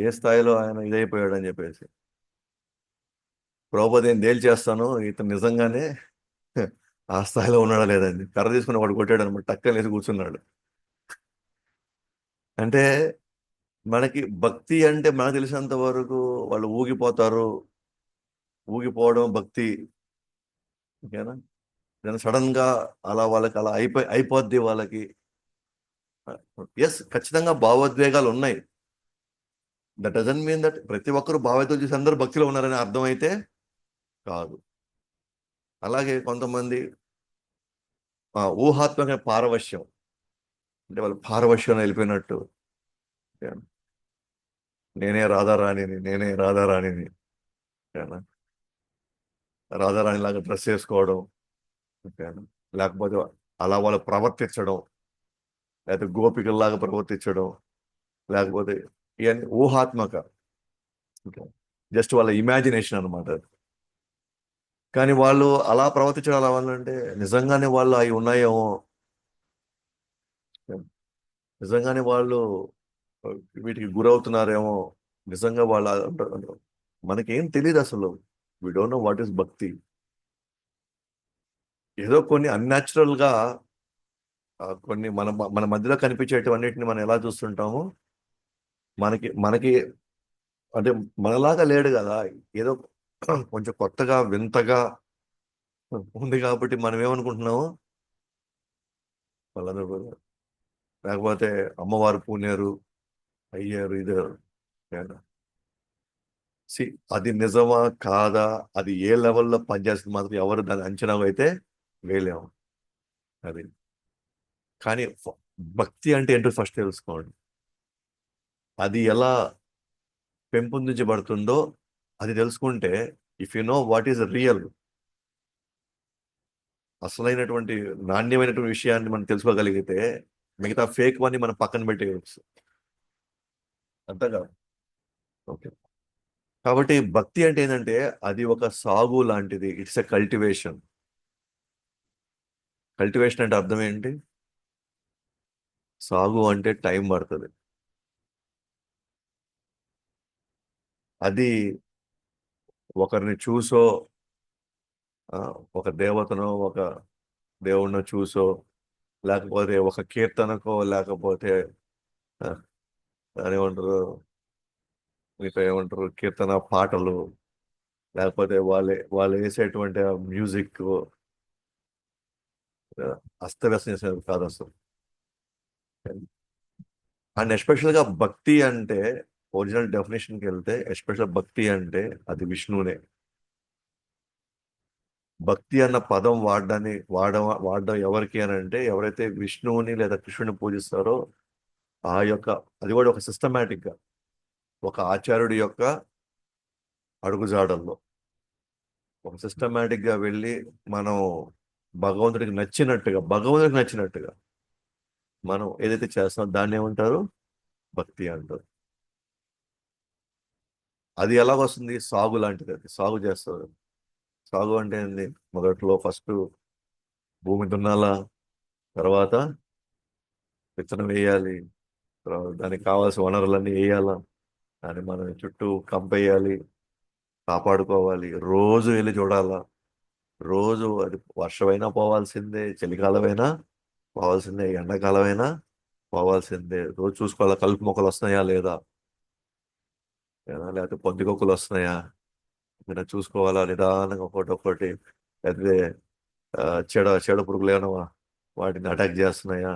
ఏ స్థాయిలో ఆయన ఇదైపోయాడు అని చెప్పేసి. ప్రభుపతి నేను తేల్చేస్తాను ఇతను నిజంగానే ఆ స్థాయిలో ఉన్నాడా లేదండి. కర్ర తీసుకుని వాడు కొట్టాడు అనమాట. టక్కన లేసి కూర్చున్నాడు. అంటే మనకి భక్తి అంటే మనకు తెలిసినంత వరకు వాళ్ళు ఊగిపోతారు. ఊగిపోవడం భక్తి. ఓకేనా? సడన్ గా అలా వాళ్ళకి అలా అయిపోద్ది వాళ్ళకి. ఎస్, ఖచ్చితంగా భావోద్వేగాలు ఉన్నాయి. దట్ డజన్ మీన్ దట్ ప్రతి ఒక్కరు భావోద్వేగాలు చూసి అందరూ భక్తిలో ఉన్నారని అర్థం అయితే కాదు. అలాగే కొంతమంది ఊహాత్మక పారవశ్యం, అంటే వాళ్ళు పారవశ్యం వెళ్ళిపోయినట్టు. నేనే రాధారాణిని, నేనే రాధారాణిని. ఓకేనా? రాధారాణి లాగా డ్రెస్ వేసుకోవడం. ఓకేనా? లేకపోతే అలా వాళ్ళు ప్రవర్తించడం, లేకపోతే గోపికల్లాగా ప్రవర్తించడం, లేకపోతే ఇవన్నీ ఊహాత్మక. జస్ట్ వాళ్ళ ఇమాజినేషన్ అన్నమాట. కానీ వాళ్ళు అలా ప్రవర్తించడం అలా వాళ్ళంటే నిజంగానే వాళ్ళు అవి ఉన్నాయేమో. నిజంగానే వాళ్ళు వీటికి గురవుతున్నారేమో. నిజంగా వాళ్ళ మనకేం తెలియదు అసలు. We don't know what is bhakti. ఏదో కొన్ని అన్యాచురల్ గా కొన్ని మన మన మధ్యలో కనిపించేటివన్నిటిని మనం ఎలా చూస్తుంటాము. మనకి మనకి అంటే మనలాగా లేడు కదా. ఏదో కొంచెం కొత్తగా వింతగా ఉంది కాబట్టి మనం ఏమనుకుంటున్నాము, వాళ్ళందరూ కూడా. లేకపోతే అమ్మవారు పూనేరు అయ్యారు ఇది. సి అది నిజమా కాదా, అది ఏ లెవెల్లో పనిచేస్తుంది మాత్రం ఎవరు దాని అంచనా అయితే వేయలేము. అది. కానీ భక్తి అంటే ఏంటో ఫస్ట్ తెలుసుకోండి. అది ఎలా పెంపొందించబడుతుందో అది తెలుసుకుంటే, if you know what is real, అసలైనటువంటి నాణ్యమైనటువంటి విషయాన్ని మనం తెలుసుకోగలిగితే మిగతా ఫేక్ వన్ని మనం పక్కన పెట్టేయచ్చు. అంతే కదా. ఓకే. కాబట్టి భక్తి అంటే ఏంటంటే అది ఒక సాగు లాంటిది. It's a cultivation. కల్టివేషన్ అంటే అర్థం ఏంటి? సాగు అంటే టైం పడుతుంది. అది ఒకరిని చూసో, ఆ, ఒక దేవతనో ఒక దేవుణ్ణో చూసో, లేకపోతే ఒక కీర్తనకో, లేకపోతే ఆ, దాని ఏమంటారు, మీతో ఏమంటారు, కీర్తన పాటలు, లేకపోతే వాళ్ళు వేసేటువంటి మ్యూజిక్ అస్తవ్యస్తం చేసేది కాదు అసలు. అండ్ ఎస్పెషల్ గా భక్తి అంటే ఒరిజినల్ డెఫినేషన్కి వెళ్తే ఎస్పెషల్ భక్తి అంటే అది విష్ణువునే. భక్తి అన్న పదం వాడడం ఎవరికి అని అంటే ఎవరైతే విష్ణువుని లేదా కృష్ణుని పూజిస్తారో ఆ యొక్క, అది కూడా ఒక సిస్టమేటిక్ గా ఒక ఆచార్యుడి యొక్క అడుగుజాడల్లో ఒక సిస్టమేటిక్ గా వెళ్ళి మనం భగవంతుడికి నచ్చినట్టుగా మనం ఏదైతే చేస్తామో దాన్ని ఏమంటారు? భక్తి అంటారు. అది ఎలాగొస్తుంది? సాగు లాంటిది. అది సాగు చేస్తారు. సాగు అంటే ఏంది? మొదట్లో ఫస్ట్ భూమి దున్నాలా, తర్వాత విత్తనం వేయాలి, తర్వాత దానికి కావాల్సిన వనరులన్నీ వేయాలా, దాన్ని మనం చుట్టూ కంపేయాలి, కాపాడుకోవాలి, రోజు వెళ్ళి చూడాలా. రోజు అది వర్షమైనా పోవాల్సిందే, చలికాలమైనా పోవాల్సిందే, ఎండాకాలమైనా పోవాల్సిందే. రోజు చూసుకోవాలా కలుపు మొక్కలు వస్తున్నాయా లేదా, లేకపోతే పొద్దుకొక్కలు వస్తున్నాయా, ఇలా చూసుకోవాలా నిదానంగా ఒకటి ఒకటి. లేకపోతే ఆ, చెడ పురుగులు ఏమైనా వాటిని అటాక్ చేస్తున్నాయా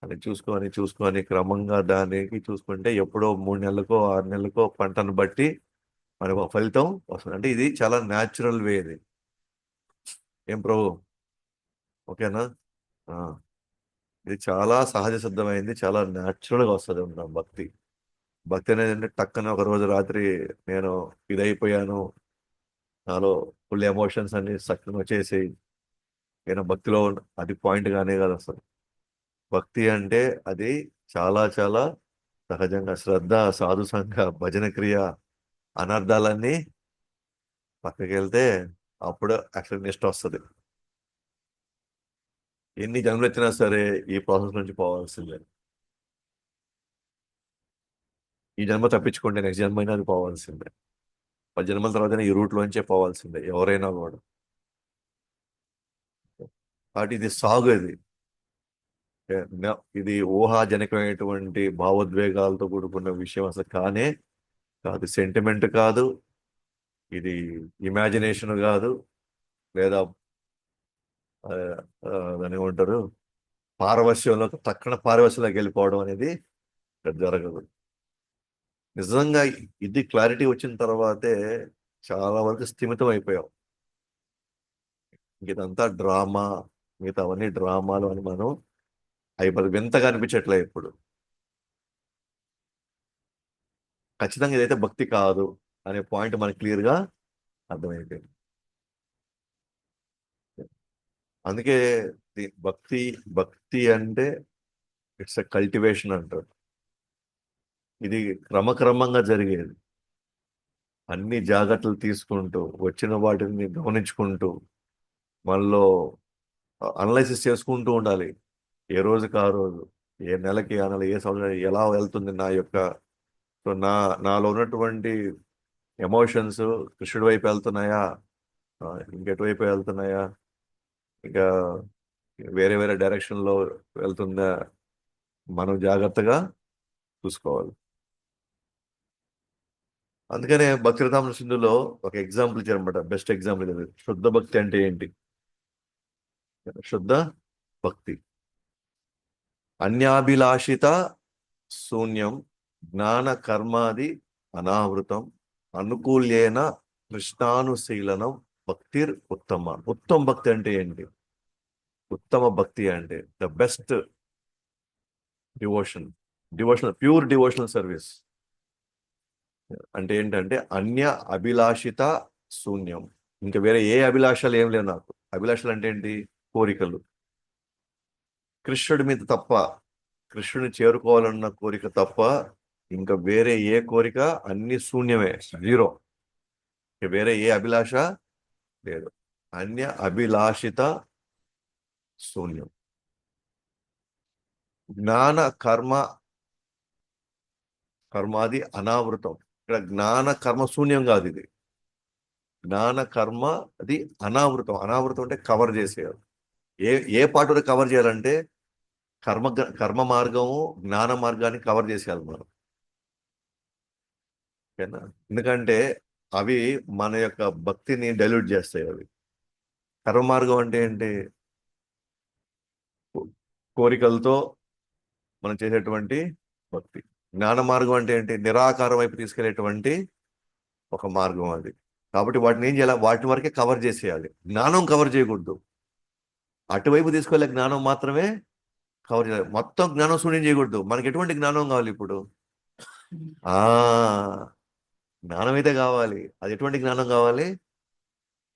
అని చూసుకొని చూసుకొని క్రమంగా దానికి చూసుకుంటే ఎప్పుడో 3 నెలలకో 6 నెలలకో పంటను బట్టి మనకు ఒక ఫలితం వస్తుంది. అంటే ఇది చాలా న్యాచురల్ వే ఇది. ఏం ప్రభు? ఓకేనా? ఆ, ఇది చాలా సహజ సిద్ధమైంది, చాలా న్యాచురల్ గా వస్తుంది ఉంటాం భక్తి. భక్తి అనేది అంటే టక్కన ఒక రోజు రాత్రి నేను ఇదైపోయాను, నాలో ఫుల్ ఎమోషన్స్ అన్ని సక్కన వచ్చేసి నేను భక్తిలో అది పాయింట్ గానే కాదు అసలు. భక్తి అంటే అది చాలా చాలా సహజంగా శ్రద్ధ, సాధు సంఘ, భజన క్రియ, అనర్థాలన్నీ పక్కకి వెళ్తే అప్పుడు యాక్చువల్ నిష్ట వస్తుంది. ఎన్ని జన్మలు ఎత్తినా సరే ఈ ప్రాసెస్ నుంచి పోవాల్సిందే. ఈ జన్మ తప్పించుకుంటే నెక్స్ట్ జన్మ అయినా అది పోవాల్సిందే. 10 జన్మల తర్వాతనే ఈ రూట్ లోంచే పోవాల్సిందే ఎవరైనా కూడా. కాబట్టి ఇది సాగు. ఇది ఇది ఊహాజనకమైనటువంటి భావోద్వేగాలతో కూడుకున్న విషయం అసలు కానే కాదు. సెంటిమెంట్ కాదు, ఇది ఇమాజినేషన్ కాదు, లేదా ఆ, దాన్ని ఏమంటారు, పారవస్యంలో తక్షణ పారవస్యంలోకి వెళ్ళిపోవడం అనేది జరగదు. నిజంగా ఇది క్లారిటీ వచ్చిన తర్వాతే చాలా వరకు స్థిమితం అయిపోయాం. ఇదంతా డ్రామా, మిగతా అవన్నీ డ్రామాలు అని మనం అయిపోయి వింతగా అనిపించట్లే ఇప్పుడు. ఖచ్చితంగా ఇదైతే భక్తి కాదు అనే పాయింట్ మనకి క్లియర్ గా అర్థమైపోయింది. అందుకే భక్తి భక్తి అంటే ఇట్స్ ఎ కల్టివేషన్ అంటారు. ఇది క్రమక్రమంగా జరిగేది. అన్ని జాగ్రత్తలు తీసుకుంటూ వచ్చిన వాటిని గమనించుకుంటూ మనలో అనలైసిస్ చేసుకుంటూ ఉండాలి. ఏ రోజుకి ఆ రోజు, ఏ నెలకి ఆ నెల, ఏ సంవత్సరం ఎలా వెళ్తుంది నా యొక్క, సో నాలో ఉన్నటువంటి ఎమోషన్స్ కృష్ణుడి వైపు వెళ్తున్నాయా, ఆ, ఇంకెటువైపు వెళ్తున్నాయా, ఇంకా వేరే వేరే డైరెక్షన్ లో వెళ్తుందా, మనం జాగ్రత్తగా చూసుకోవాలి. అందుకనే భక్తిరథామృత సింధులో ఒక ఎగ్జాంపుల్ ఇచ్చారనమాట. బెస్ట్ ఎగ్జాంపుల్ ఇది. శుద్ధ భక్తి అంటే ఏంటి? శుద్ధ భక్తి అన్యాభిలాషిత శూన్యం జ్ఞాన కర్మాది అనావృతం అనుకూల్యేన కృష్ణానుశీలనం భక్తిర్ ఉత్తమ. ఉత్తమ భక్తి అంటే ఏంటి? ఉత్తమ భక్తి అంటే the best devotion, pure devotional service. అంటే ఏంటంటే అన్య అభిలాషిత శూన్యం. ఇంకా వేరే ఏ అభిలాషలు ఏం లేవు నాకు. అభిలాషలు అంటే ఏంటి? కోరికలు. కృష్ణుడి మీద తప్ప, కృష్ణుని చేరుకోవాలన్న కోరిక తప్ప ఇంకా వేరే ఏ కోరిక, అన్ని శూన్యమే, జీరో. ఇక వేరే ఏ అభిలాష లేదు. అన్య అభిలాషిత శూన్యం. జ్ఞాన కర్మాది అనావృతం. ఇక్కడ జ్ఞాన కర్మ శూన్యం కాదు ఇది. జ్ఞాన కర్మ అది అనావృతం. అనావృతం అంటే కవర్ చేసేయాలి. ఏ ఏ పార్ట్ వరకు కవర్ చేయాలంటే కర్మ కర్మ మార్గము, జ్ఞాన మార్గాన్ని కవర్ చేసేయాలి మనం. ఓకేనా? ఎందుకంటే అవి మన యొక్క భక్తిని డైల్యూట్ చేస్తాయి. అవి కర్మ మార్గం అంటే ఏంటి? కోరికలతో మనం చేసేటువంటి భక్తి. జ్ఞాన మార్గం అంటే ఏంటి? నిరాకారం వైపు తీసుకెళ్లేటువంటి ఒక మార్గం అది. కాబట్టి వాటిని ఏం చేయాలి? వాటి వరకే కవర్ చేసేయాలి. జ్ఞానం కవర్ చేయకూడదు. అటువైపు తీసుకెళ్లే జ్ఞానం మాత్రమే కవర్ చేయాలి. మొత్తం జ్ఞానం శూన్యం చేయకూడదు. మనకి ఎటువంటి జ్ఞానం కావాలి ఇప్పుడు? ఆ జ్ఞానం అయితే కావాలి. అది ఎటువంటి జ్ఞానం కావాలి?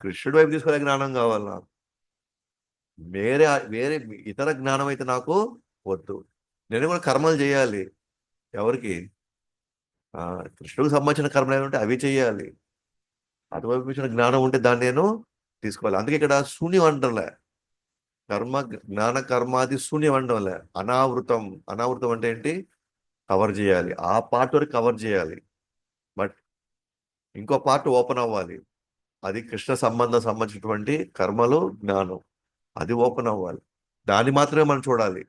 కృష్ణుడి వైపు తీసుకెళ్లే జ్ఞానం కావాలి నాకు. వేరే వేరే ఇతర జ్ఞానం అయితే నాకు వద్దు. నేను కూడా కర్మలు చేయాలి. ఎవరికి? ఆ కృష్ణుడికి సంబంధించిన కర్మలు ఏమంటే అవి చేయాలి. అటువైపు ఇచ్చిన జ్ఞానం ఉంటే దాన్ని నేను తీసుకోవాలి. అందుకే ఇక్కడ శూన్యం అంటలే. జ్ఞాన కర్మాది శూన్యం అంటలే. అనావృతం. అనావృతం అంటే ఏంటి? కవర్ చేయాలి. ఆ పార్ట్ వరకు కవర్ చేయాలి. బట్ ఇంకో పార్ట్ ఓపెన్ అవ్వాలి. అది కృష్ణ సంబంధించినటువంటి కర్మలు, జ్ఞానం, అది ఓపెన్ అవ్వాలి. దాన్ని మాత్రమే మనం చూడాలి.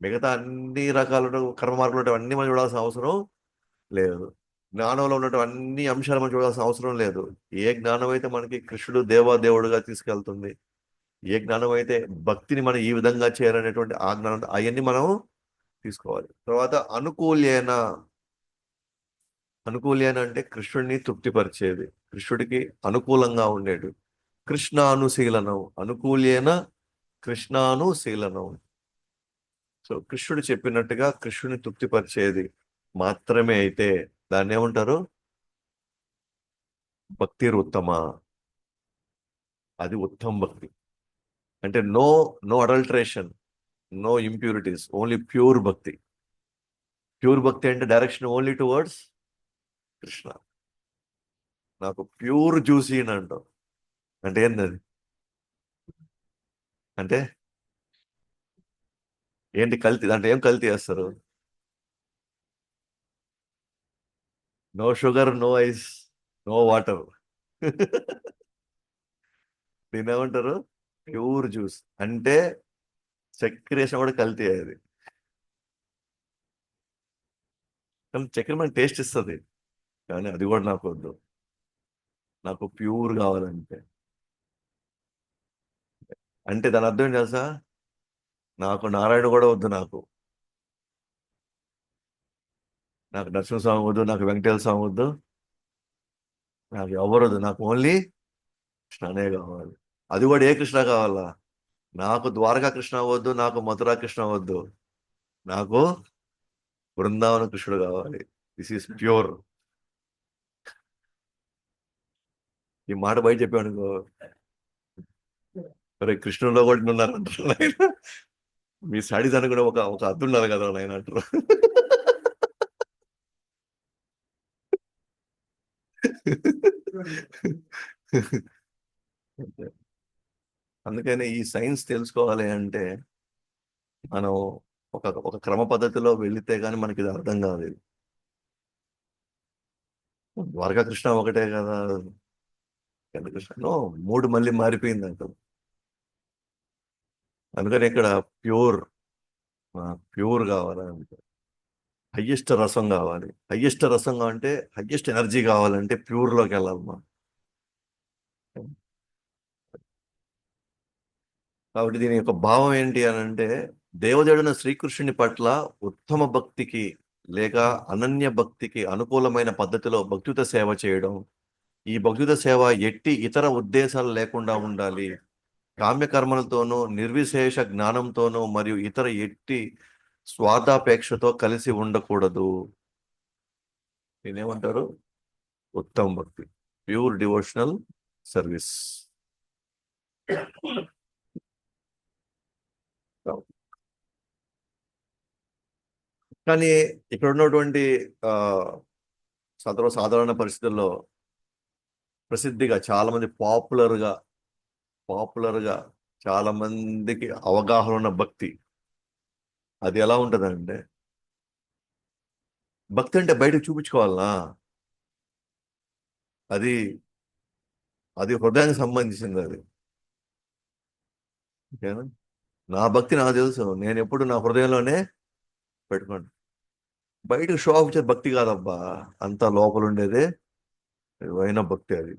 మిగతా అన్ని రకాల కర్మ మార్గాలు అన్ని మనం చూడాల్సిన అవసరం లేదు. జ్ఞానంలో ఉన్నటువంటి అన్ని అంశాలు మనం చూడాల్సిన అవసరం లేదు. ఏ జ్ఞానం అయితే మనకి కృష్ణుడు దేవాదేవుడుగా తీసుకెళ్తుంది, ఏ జ్ఞానం అయితే భక్తిని మనం ఈ విధంగా చేయాలనేటువంటి ఆ జ్ఞానం, అవన్నీ మనం తీసుకోవాలి. తర్వాత అనుకూల్యేన. అనుకూల్యేన అంటే కృష్ణుడిని తృప్తిపరిచేది, కృష్ణుడికి అనుకూలంగా ఉండేది. కృష్ణానుశీలనం. అనుకూల్యేన కృష్ణానుశీలనం. సో కృష్ణుడు చెప్పినట్టుగా కృష్ణుని తృప్తిపరిచేది మాత్రమే అయితే దాన్ని ఏమంటారు? భక్తి ఉత్తమ. అది ఉత్తమ భక్తి. అంటే no no adulteration, no impurities, only pure bhakti. Pure bhakti అంటే డైరెక్షన్ ఓన్లీ టువర్డ్స్ కృష్ణ. నాకు ప్యూర్ జ్యూసీ అని అంటాం. అంటే ఏంది అది? అంటే ఏంటి కల్తీ? అంటే ఏం కల్తీ చేస్తారు? No sugar, no ice, no water. దీన్ని ఏమంటారు? Pure juice. అంటే చక్కెర వేసినా కూడా కల్తీ అది. కానీ చక్కెర మనకి టేస్ట్ ఇస్తుంది, కానీ అది కూడా నాకు వద్దు. నాకు ప్యూర్ కావాలంటే. అంటే దాని అర్థం ఏంటి తెలుసా? నాకు నారాయణ కూడా వద్దు. నాకు నరసింహస్వామి వద్దు, నాకు వెంకటేశ్వర స్వామి వద్దు, నాకు ఎవరు వద్దు. నాకు ఓన్లీ కృష్ణనే కావాలి. అది కూడా ఏ కృష్ణ కావాలా? నాకు ద్వారకా కృష్ణ వద్దు, నాకు మథురా కృష్ణ వద్దు, నాకు బృందావన కృష్ణుడు కావాలి. This is pure. ఈ మాట బయట చెప్పాను, అరే కృష్ణుల్లో కూడా ఉన్నారు అంటారు నాయన. మీ స్టడీస్ అని కూడా ఒక ఒక అద్దు ఉన్నారు కదా నాయన అంటారు. అందుకని ఈ సైన్స్ తెలుసుకోవాలి అంటే మనం ఒక ఒక క్రమ పద్ధతిలో వెళితే గానీ మనకి ఇది అర్థం కాదు. ఇది ద్వారకా కృష్ణ ఒకటే కదా, ఎంత కృష్ణ మూడు మళ్ళీ మారిపోయింది అంట. అందుకని ఇక్కడ ప్యూర్, ప్యూర్ కావాలంటే హయ్యెస్ట్ రసం కావాలి. హయ్యెస్ట్ రసం అంటే హయ్యెస్ట్ ఎనర్జీ కావాలంటే ప్యూర్ లోకి వెళ్ళాలి మనం. కాబట్టి దీని యొక్క భావం ఏంటి అని అంటే, దేవదేవుడైన శ్రీకృష్ణుని పట్ల ఉత్తమ భక్తికి లేక అనన్య భక్తికి అనుకూలమైన పద్ధతిలో భక్తియుత సేవ చేయడం. ఈ భక్తియుత సేవ ఎట్టి ఇతర ఉద్దేశాలు లేకుండా ఉండాలి. కామ్యకర్మలతోనూ నిర్విశేష జ్ఞానంతోనూ మరియు ఇతర ఎట్టి స్వార్థాపేక్షతో కలిసి ఉండకూడదు. నేనేమంటారు? ఉత్తమ భక్తి, ప్యూర్ డివోషనల్ సర్వీస్. కానీ ఇక్కడ ఉన్నటువంటి ఆ సాధారణ పరిస్థితుల్లో ప్రసిద్ధిగా చాలా మంది పాపులర్ గా చాలా మందికి అవగాహన ఉన్న భక్తి అది ఎలా ఉంటదంటే, భక్తి అంటే బయటకు చూపించుకోవాలనా? అది అది హృదయానికి సంబంధించింది. అది ఓకేనా? నా భక్తి నాకు తెలుసు, నేను ఎప్పుడు నా హృదయంలోనే పెట్టుకోండి. బయటకు షో ఆఫ్ ఇచ్చే భక్తి కాదబ్బా, అంతా లోపల ఉండేదే అయిన భక్తి అది.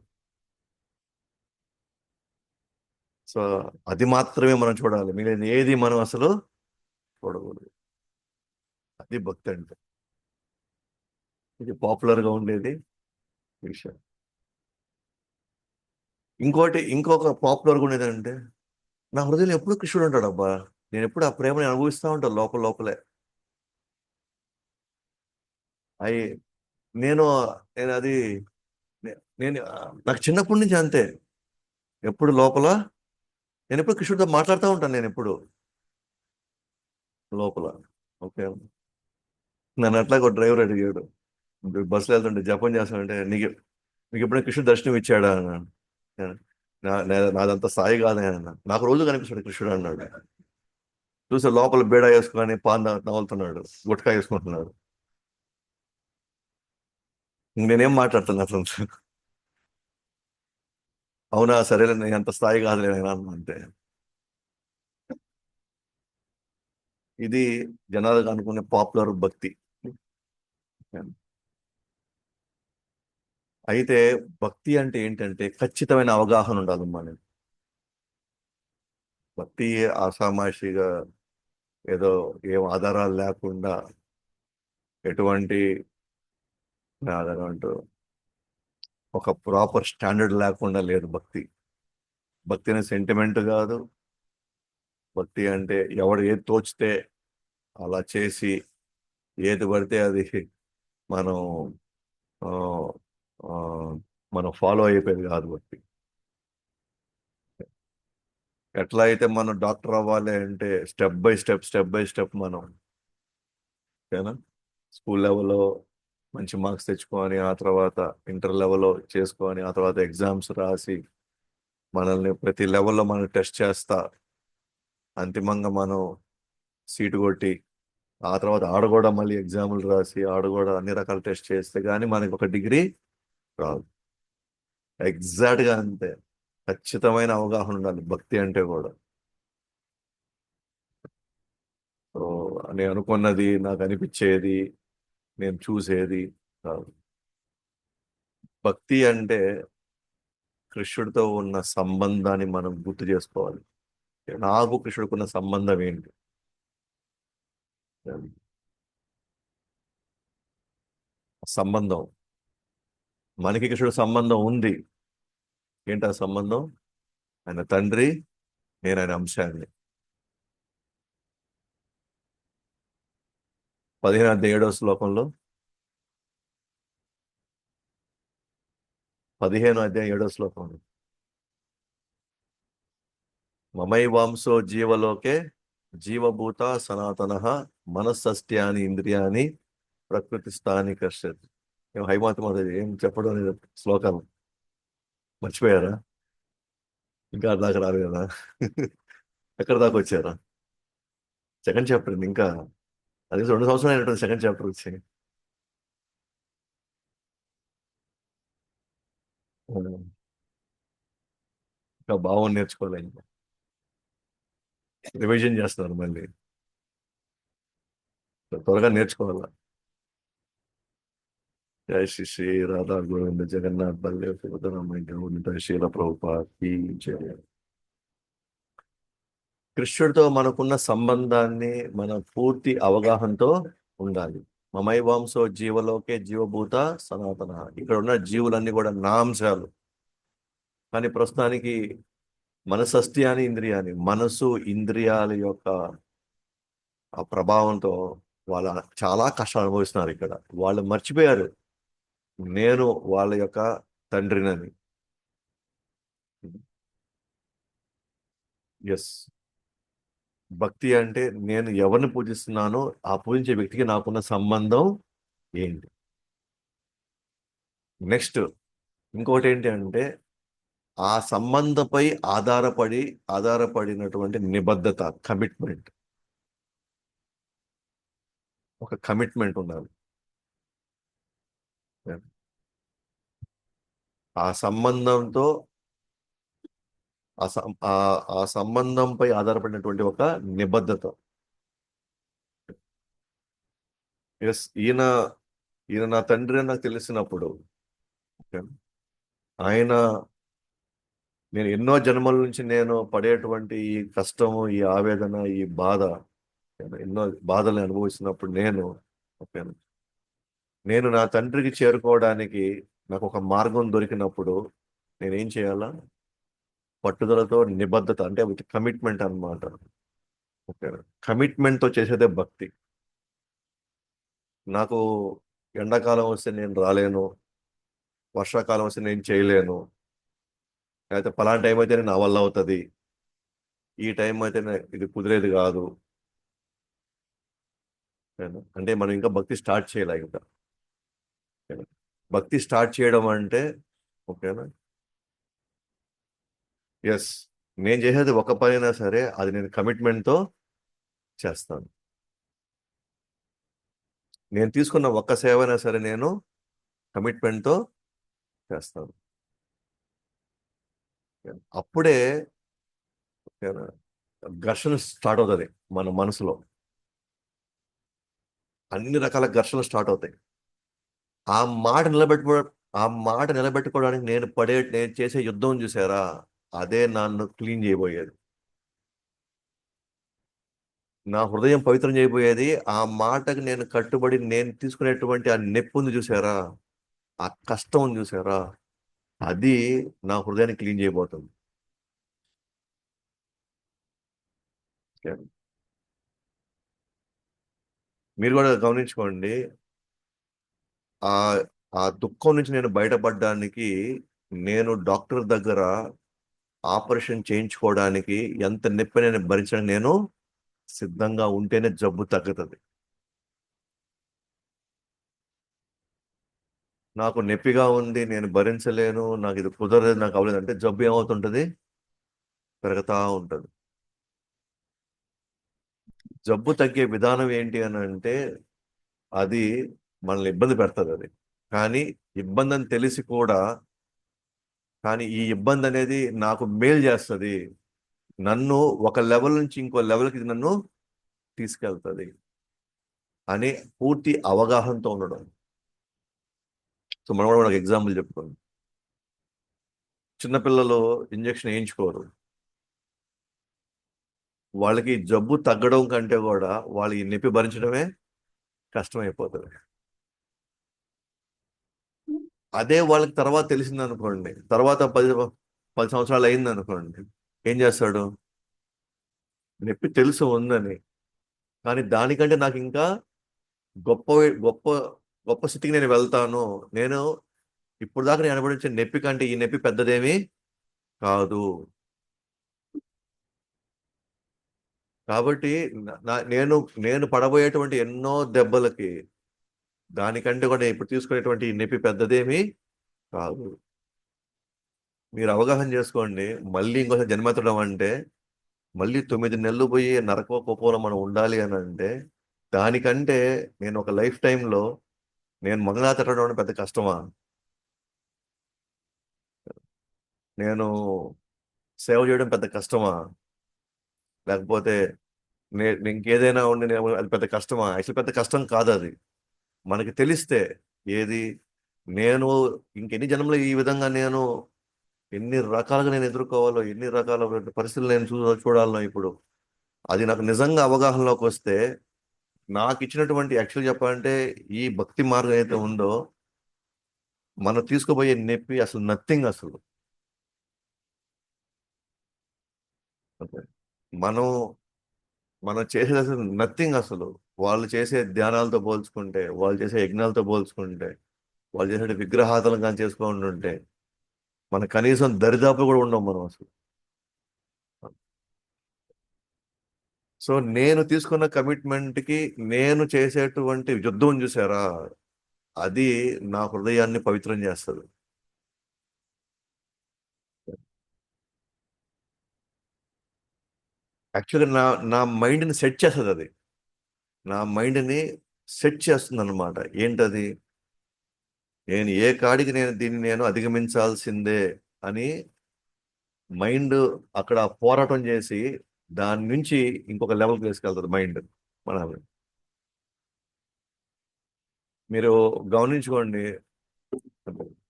సో అది మాత్రమే మనం చూడాలి, మిగిలిన ఏది మనం అసలు చూడకూడదు. అది భక్తి అంటే. ఇది పాపులర్ గా ఉండేది విషయం. ఇంకొక పాపులర్ గా ఉండేది అంటే, నా హృదయంలో ఎప్పుడు కృష్ణుడు ఉంటాడు అబ్బా, నేను ఎప్పుడు ఆ ప్రేమని అనుభవిస్తూ ఉంటాను లోపల లోపలే. అయి నేను నేను అది నేను నాకు చిన్నప్పటి నుంచి అంతే. ఎప్పుడు లోపల నేను ఎప్పుడు కృష్ణుడితో మాట్లాడుతూ ఉంటాను, నేను ఎప్పుడు లోపల. ఓకే. నన్ను అట్లా ఒక డ్రైవర్ అడిగాడు, బస్సులో వెళ్తుంటే జపం చేస్తానంటే, మీకు ఎప్పుడైనా కృష్ణుడు దర్శనం ఇచ్చాడా అన్నాడు. నాదంతా స్థాయి కాదని అన్నా. నాకు రోజు కనిపిస్తాడు కృష్ణుడు అన్నాడు. చూస్తే లోపల బేడా వేసుకొని పాన్ నవ్వుతున్నాడు, గుట్కా వేసుకుంటున్నాడు. నేనేం మాట్లాడుతున్నా అసలు? అవునా, సరేలే, నేను అంత స్థాయి కాదులే అన్నా అంతే. ఇది జనాలకు అనుకునే పాపులర్ భక్తి. అయితే భక్తి అంటే ఏంటంటే ఖచ్చితమైన అవగాహన ఉండాలి మనకి. భక్తి ఆషామాషిగా ఏదో ఏం ఆధారాలు లేకుండా, ఎటువంటి ఆధారం అంటూ ఒక ప్రాపర్ స్టాండర్డ్ లేకుండా లేదు భక్తి. భక్తి అనే సెంటిమెంట్ కాదు. భక్తి అంటే ఎవడు ఏది తోచితే అలా చేసి ఏది పడితే అది మనం ఆ, ఆ, మనం ఫాలో అయిపోయేది కాదు భక్తి. ఎట్లా అయితే మనం డాక్టర్ అవ్వాలి అంటే స్టెప్ బై స్టెప్ మనం, ఓకేనా, స్కూల్ లెవెల్లో మంచి మార్క్స్ తెచ్చుకొని ఆ తర్వాత ఇంటర్ లెవెల్లో చేసుకొని ఆ తర్వాత ఎగ్జామ్స్ రాసి మనల్ని ప్రతి లెవెల్లో మనం టెస్ట్ చేస్తా అంతిమంగా మనం సీటు కొట్టి ఆ తర్వాత ఆడ కూడా మళ్ళీ ఎగ్జాములు రాసి ఆడ కూడా అన్ని రకాల టెస్ట్ చేస్తే కానీ మనకి ఒక డిగ్రీ రాదు. ఎగ్జాక్ట్ గా అంతే. ఖచ్చితమైన అవగాహన ఉండాలి భక్తి అంటే కూడా. సో నేను అనుకున్నది, నాకు అనిపించేది, నేను చూసేది కాదు. భక్తి అంటే కృష్ణుడితో ఉన్న సంబంధాన్ని మనం గుర్తు చేసుకోవాలి. నాకు కృష్ణుడికి ఉన్న సంబంధం ఏంటి? సంబంధం, మనకి కృష్ణుడి సంబంధం ఉంది. ఏంటి ఆ సంబంధం? ఆయన తండ్రి, నేను ఆయన అంశాన్ని. 15 అధ్యాయం 7 శ్లోకంలో, 15 అధ్యాయం 7 శ్లోకంలో, మమైవాంసో జీవలోకే జీవభూత సనాతన మనస్సస్త్యాని ఇంద్రియాని ప్రకృతిస్థాని కశ్యత్. ఏం హైమాత మాధవి ఏం చెప్పడం లేదు శ్లోకాలు, మర్చిపోయారా? ఇంకా దాకా రాదు కదా. ఎక్కడ దాకా వచ్చారా? సెకండ్ చాప్టర్ ఇంకా, అది 2 సంవత్సరాలు అయినట్టు సెకండ్ చాప్టర్ వచ్చి. ఇంకా భావం నేర్చుకోవాలి, ఇంకా రివిజన్ చేస్తున్నారు మళ్ళీ. త్వరగా నేర్చుకోవాలా. జై శ్రీ శ్రీ రాధా గోవింద జగన్నాథ్ బల్దేవ్ సుభద్రరామయ్య గౌడ శీల ప్రభుపాద్ కీ జై. కృష్ణుడితో మనకున్న సంబంధాన్ని మన పూర్తి అవగాహనతో ఉండాలి. మమైవాంసో జీవలోకే జీవభూత సనాతన. ఇక్కడ ఉన్న జీవులన్నీ కూడా నా అంశాలు. కానీ ప్రస్తుతానికి మనసస్త్యాని ఇంద్రియాని, మనసు ఇంద్రియాల యొక్క ఆ ప్రభావంతో వాళ్ళ చాలా కష్టాలు అనుభవిస్తున్నారు. ఇక్కడ వాళ్ళు మర్చిపోయారు నేను వాళ్ళ యొక్క తండ్రినని. ఎస్, భక్తి అంటే నేను ఎవరిని పూజిస్తున్నానో ఆ పూజించే వ్యక్తికి నాకున్న సంబంధం ఏంటి. నెక్స్ట్ ఇంకోటి ఏంటి అంటే ఆ సంబంధంపై ఆధారపడినటువంటి నిబద్ధత, కమిట్మెంట్. ఒక కమిట్మెంట్ ఉండాలి. ఆ సంబంధంతో ఆ సంబంధంపై ఆధారపడినటువంటి ఒక నిబద్ధత. ఎస్, ఈయన ఈయన నా తండ్రి అని నాకు తెలిసినప్పుడు, okay, ఆయన నేను ఎన్నో జన్మల నుంచి నేను పడేటువంటి ఈ కష్టము, ఈ ఆవేదన, ఈ బాధ, ఎన్నో బాధల్ని అనుభవిస్తున్నప్పుడు okay, నేను నా తండ్రికి చేరుకోవడానికి నాకు ఒక మార్గం దొరికినప్పుడు నేనేం చేయాలా? పట్టుదలతో, నిబద్ధత అంటే విత్ కమిట్మెంట్ అన్నమాట. ఓకే, కమిట్మెంట్తో చేసేదే భక్తి. నాకు ఎండాకాలం వస్తే నేను రాలేను, వర్షాకాలం వస్తే నేను చేయలేను, లేకపోతే పలానా టైం అయితే నా వల్ల అవుతుంది, ఈ టైం అయితే ఇది కుదిరేది కాదు అంటే మనం ఇంకా భక్తి స్టార్ట్ చేయలే. ఇంకా భక్తి స్టార్ట్ చేయడం అంటే, ఓకేనా, ఎస్, నేను చేసేది ఒక పనైనా సరే అది నేను కమిట్మెంట్తో చేస్తాను. నేను తీసుకున్న ఒక్క సేవ అయినా సరే నేను కమిట్మెంట్తో చేస్తాను. అప్పుడే ఓకేనా, ఘర్షణ స్టార్ట్ అవుతుంది మన మనసులో. అన్ని రకాల ఘర్షణలు స్టార్ట్ అవుతాయి. ఆ మాట నిలబెట్టుకో ఆ మాట నిలబెట్టుకోవడానికి నేను చేసే యుద్ధం చూసారా, అదే నన్ను క్లీన్ చేయబోయేది. నా హృదయం పవిత్రం చేయబోయేది ఆ మాటకు నేను కట్టుబడి నేను తీసుకునేటువంటి ఆ నొప్పి ఉంది చూసారా, ఆ కష్టం ఉంది చూసారా, అది నా హృదయాన్ని క్లీన్ చేయబోతుంది. మీరు కూడా గమనించుకోండి, ఆ ఆ దుఃఖం నుంచి నేను బయటపడడానికి నేను డాక్టర్ దగ్గర ఆపరేషన్ చేయించుకోవడానికి ఎంత నొప్పి నేను భరించడానికి నేను సిద్ధంగా ఉంటేనే జబ్బు తగ్గుతుంది. నాకు నొప్పిగా ఉంది, నేను భరించలేను, నాకు ఇది కుదరదు, నాకు అవ్వలేదు అంటే జబ్బు ఏమవుతుంటది? పెరుగుతా ఉంటుంది. జబ్బు తగ్గే విధానం ఏంటి అని అంటే అది మనల్ని ఇబ్బంది పెడుతుంది. అది కానీ ఇబ్బంది అని తెలిసి కూడా, కానీ ఈ ఇబ్బంది అనేది నాకు మేలు చేస్తుంది, నన్ను ఒక లెవెల్ నుంచి ఇంకో లెవెల్కి నన్ను తీసుకెళ్తుంది అని పూర్తి అవగాహనతో ఉండడం. సో మనం కూడా ఒక ఎగ్జాంపుల్ చెప్పుకోండి. చిన్నపిల్లలు ఇంజెక్షన్ వేయించుకోరు. వాళ్ళకి జబ్బు తగ్గడం కంటే కూడా వాళ్ళకి నొప్పి భరించడమే కష్టమైపోతుంది. అదే వాళ్ళకి తర్వాత తెలిసింది అనుకోండి, తర్వాత 10 సంవత్సరాలు అయింది అనుకోండి, ఏం చేస్తాడు? నొప్పి తెలుసు ఉందని, కానీ దానికంటే నాకు ఇంకా గొప్ప గొప్ప గొప్ప స్థితికి నేను వెళ్తాను. నేను ఇప్పుడు దాకా నేను అనుభవించే నొప్పి కంటే ఈ నొప్పి పెద్దదేమీ కాదు. కాబట్టి నేను నేను పడబోయేటువంటి ఎన్నో దెబ్బలకి దానికంటే కూడా ఇప్పుడు తీసుకునేటువంటి ఈ నొప్పి పెద్దదేమీ కాదు. మీరు అవగాహన చేసుకోండి. మళ్ళీ ఇంకోసారి జన్మెత్తడం అంటే మళ్ళీ 9 నెలలు పోయి నరకో కుప్పలో మనం ఉండాలి అని అంటే, దానికంటే నేను ఒక లైఫ్ టైంలో నేను మంగళా తట్టడం పెద్ద కష్టమా? నేను సేవ చేయడం పెద్ద కష్టమా? లేకపోతే ఇంకేదైనా ఉండి అది పెద్ద కష్టమా? యాక్చువల్ పెద్ద కష్టం కాదు అది. మనకి తెలిస్తే ఏది నేను ఇంకెన్ని జన్మలు ఈ విధంగా నేను ఎన్ని రకాలుగా నేను ఎదుర్కోవాలో, ఎన్ని రకాల పరిస్థితులు నేను చూడాలనో ఇప్పుడు అది నాకు నిజంగా అవగాహనలోకి వస్తే, నాకు ఇచ్చినటువంటి యాక్చువల్ చెప్పాలంటే ఈ భక్తి మార్గం అయితే ఉందో, మనం తీసుకుపోయే నొప్పి అసలు నథింగ్ అసలు. ఓకే. మనం మనం చేసేది అసలు నథింగ్ అసలు. వాళ్ళు చేసే ధ్యానాలతో పోల్చుకుంటే, వాళ్ళు చేసే యజ్ఞాలతో పోల్చుకుంటే, వాళ్ళు చేసే విగ్రహాలను కానీ చేసుకుంటూ ఉంటే, మన కనీసం దరిదాపు కూడా ఉండం మనం అసలు. సో నేను తీసుకున్న కమిట్మెంట్కి నేను చేసేటువంటి యుద్ధం చూసారా, అది నా హృదయాన్ని పవిత్రం చేస్తుంది. యాక్చువల్గా నా మైండ్ని సెట్ చేస్తుంది అది. నా మైండ్ని సెట్ చేస్తుంది అనమాట. ఏంటది? నేను ఏ కాడికి నేను దీన్ని నేను అధిగమించాల్సిందే అని మైండ్ అక్కడ పోరాటం చేసి దాని నుంచి ఇంకొక లెవెల్కి తీసుకెళ్తుంది మైండ్ మనల్ని. మీరు గమనించుకోండి.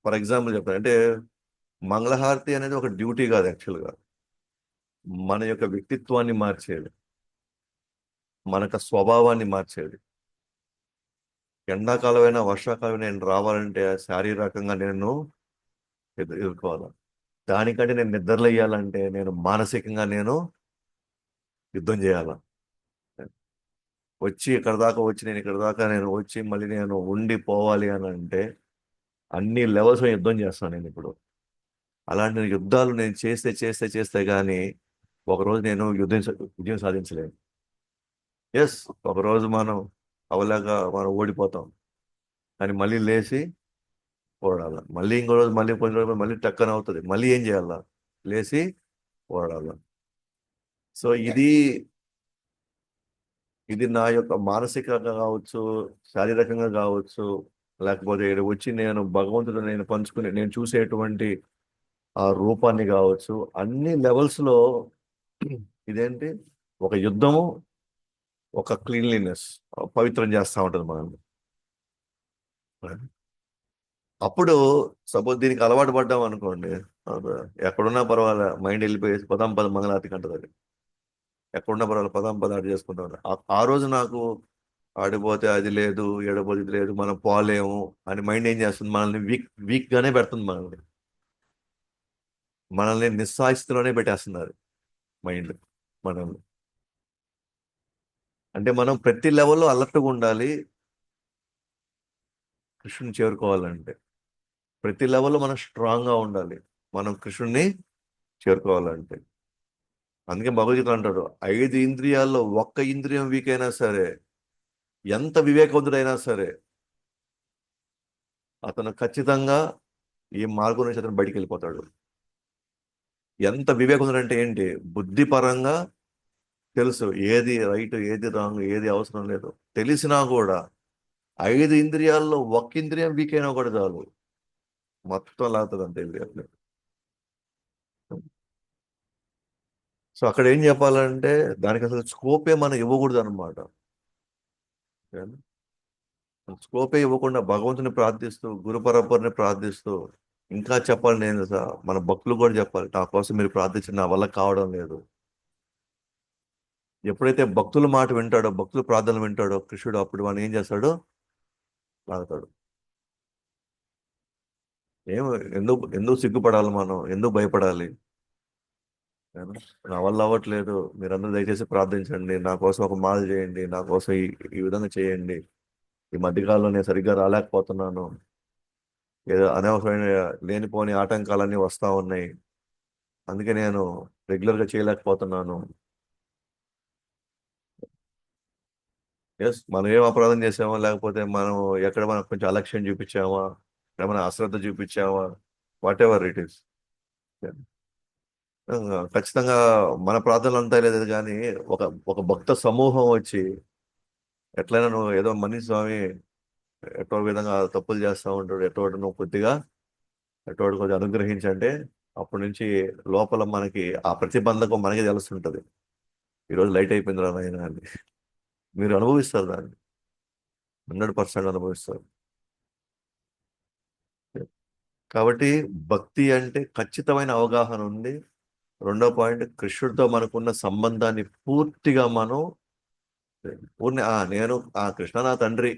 ఫర్ ఎగ్జాంపుల్ చెప్తాను అంటే, మంగళహారతి అనేది ఒక డ్యూటీ కాదు యాక్చువల్గా. మన యొక్క వ్యక్తిత్వాన్ని మార్చేది, మన యొక్క స్వభావాన్ని మార్చేది. ఎండాకాలమైనా వర్షాకాలమైనా నేను రావాలంటే శారీరకంగా నేను ఎదుర్కోవాలి. దానికంటే నేను నిద్రలేయాలంటే నేను మానసికంగా నేను యుద్ధం చేయాలి. వచ్చి ఇక్కడ దాకా వచ్చి నేను ఇక్కడ దాకా నేను వచ్చి మళ్ళీ నేను ఉండి పోవాలి అని అంటే అన్ని లెవెల్స్ యుద్ధం చేస్తాను నేను ఇప్పుడు. అలాంటి యుద్ధాలు నేను చేస్తే చేస్తే చేస్తే కానీ ఒకరోజు నేను విజయం సాధించలేను. ఎస్, ఒకరోజు మనం అవలేక మనం ఓడిపోతాం, కానీ మళ్ళీ లేచి పోరాడాల. మళ్ళీ ఇంకో రోజు మళ్ళీ కొన్ని రోజులు మళ్ళీ టక్కన అవుతుంది, మళ్ళీ ఏం చేయాలా? లేచి పోరాడాల. సో ఇది నా యొక్క మానసికంగా కావచ్చు, శారీరకంగా కావచ్చు, లేకపోతే ఇక్కడ వచ్చి నేను భగవంతుడు నేను పంచుకుని నేను చూసేటువంటి ఆ రూపాన్ని కావచ్చు, అన్ని లెవెల్స్లో ఇదేంటి ఒక యుద్ధము, ఒక క్లీన్లీనెస్ పవిత్రం చేస్తూ ఉంటుంది మనల్ని. అప్పుడు సపోజ్ దీనికి అలవాటు పడ్డాం అనుకోండి, అబ్బా, ఎక్కడున్నా పర్వాలే మైండ్ వెళ్ళిపోయి పదాం పద మంగళారతికి అంటది అది. ఎక్కడున్నా పర్వాలేదు పదాం పద ఆడి చేసుకుంటాం. ఆ రోజు నాకు ఆడిపోతే అది లేదు, ఏడపోతే ఇది లేదు, మనం పోలేము అని మైండ్ ఏం చేస్తుంది? మనల్ని వీక్ గానే పెడుతుంది. మనల్ని నిస్సాయిస్థితిలోనే పెట్టేస్తున్నారు మైండ్ మనల్ని. అంటే మనం ప్రతి లెవెల్లో అలర్ట్గా ఉండాలి కృష్ణుని చేరుకోవాలంటే. ప్రతి లెవెల్లో మనం స్ట్రాంగ్గా ఉండాలి మనం కృష్ణుని చేరుకోవాలంటే. అందుకే భగవద్గీత అంటాడు, 5 ఇంద్రియాల్లో ఒక్క ఇంద్రియం వీక్ అయినా సరే, ఎంత వివేకవంతుడైనా సరే, అతను ఖచ్చితంగా ఈ మార్గం నుంచి అతను బయటికి వెళ్ళిపోతాడు. ఎంత వివేకవంతుడు అంటే ఏంటి? బుద్ధిపరంగా తెలుసు ఏది రైట్, ఏది రాంగ్, ఏది అవసరం లేదు తెలిసినా కూడా 5 ఇంద్రియాల్లో ఒక్క ఇంద్రియం వీక్ అయినా కూడా చాలు, మొత్తం లాగుతుంది అంతే ఇంద్రియాలు. సో అక్కడ ఏం చెప్పాలంటే దానికి అసలు స్కోపే మనం ఇవ్వకూడదు అనమాట. స్కోపే ఇవ్వకుండా భగవంతుని ప్రార్థిస్తూ గురు పరపరని ప్రార్థిస్తూ ఇంకా చెప్పాలి నేను మన భక్తులు కూడా చెప్పాలి నా కోసం మీరు ప్రార్థించిన నా వల్ల కావడం లేదు. ఎప్పుడైతే భక్తుల మాట వింటాడో భక్తుల ప్రార్థనలు వింటాడో కృష్ణుడు అప్పుడు వాడిని ఏం చేస్తాడు, లాగుతాడు. ఏం ఎందుకు ఎందుకు సిగ్గుపడాలి, మనం ఎందుకు భయపడాలి? ఏనా? నా వల్ల అవ్వట్లేదు, మీరందరూ దయచేసి ప్రార్థించండి, నా కోసం ఒక మాల చేయండి, నా కోసం ఈ విధంగా చేయండి. ఈ మధ్యకాలంలో నేను సరిగ్గా రాలేకపోతున్నాను, ఏదో అనవసరమైన లేనిపోని ఆటంకాలన్నీ వస్తా ఉన్నాయి, అందుకే నేను రెగ్యులర్గా చేయలేకపోతున్నాను. ఎస్, మనం ఏం అపరాధం చేసామా, లేకపోతే మనం ఎక్కడ మనం కొంచెం అలక్ష్యం చూపించామా, ఏమైనా అశ్రద్ధ చూపించామా, వాట్ ఎవర్ ఇట్ ఈస్. ఖచ్చితంగా మన ప్రార్థనలు అంతా లేదు కానీ ఒక ఒక భక్త సమూహం వచ్చి ఎట్లయినా నువ్వు ఏదో మనిషి స్వామి ఎటో విధంగా తప్పులు చేస్తా ఉంటాడు, ఎటో నువ్వు కొద్దిగా ఎటో కొద్దిగా అనుగ్రహించంటే అప్పటి నుంచి లోపల మనకి ఆ ప్రతిబంధకం మనకి తెలుస్తుంటది. ఈరోజు లైట్ అయిపోయింది రా నాయనా అని. మీరు అనుభవిస్తారు దాన్ని, 100% అనుభవిస్తారు. కాబట్టి భక్తి అంటే ఖచ్చితమైన అవగాహన ఉంది. రెండో పాయింట్, కృష్ణుడితో మనకున్న సంబంధాన్ని పూర్తిగా మనం పూర్ణ నేను కృష్ణ నా తండ్రి,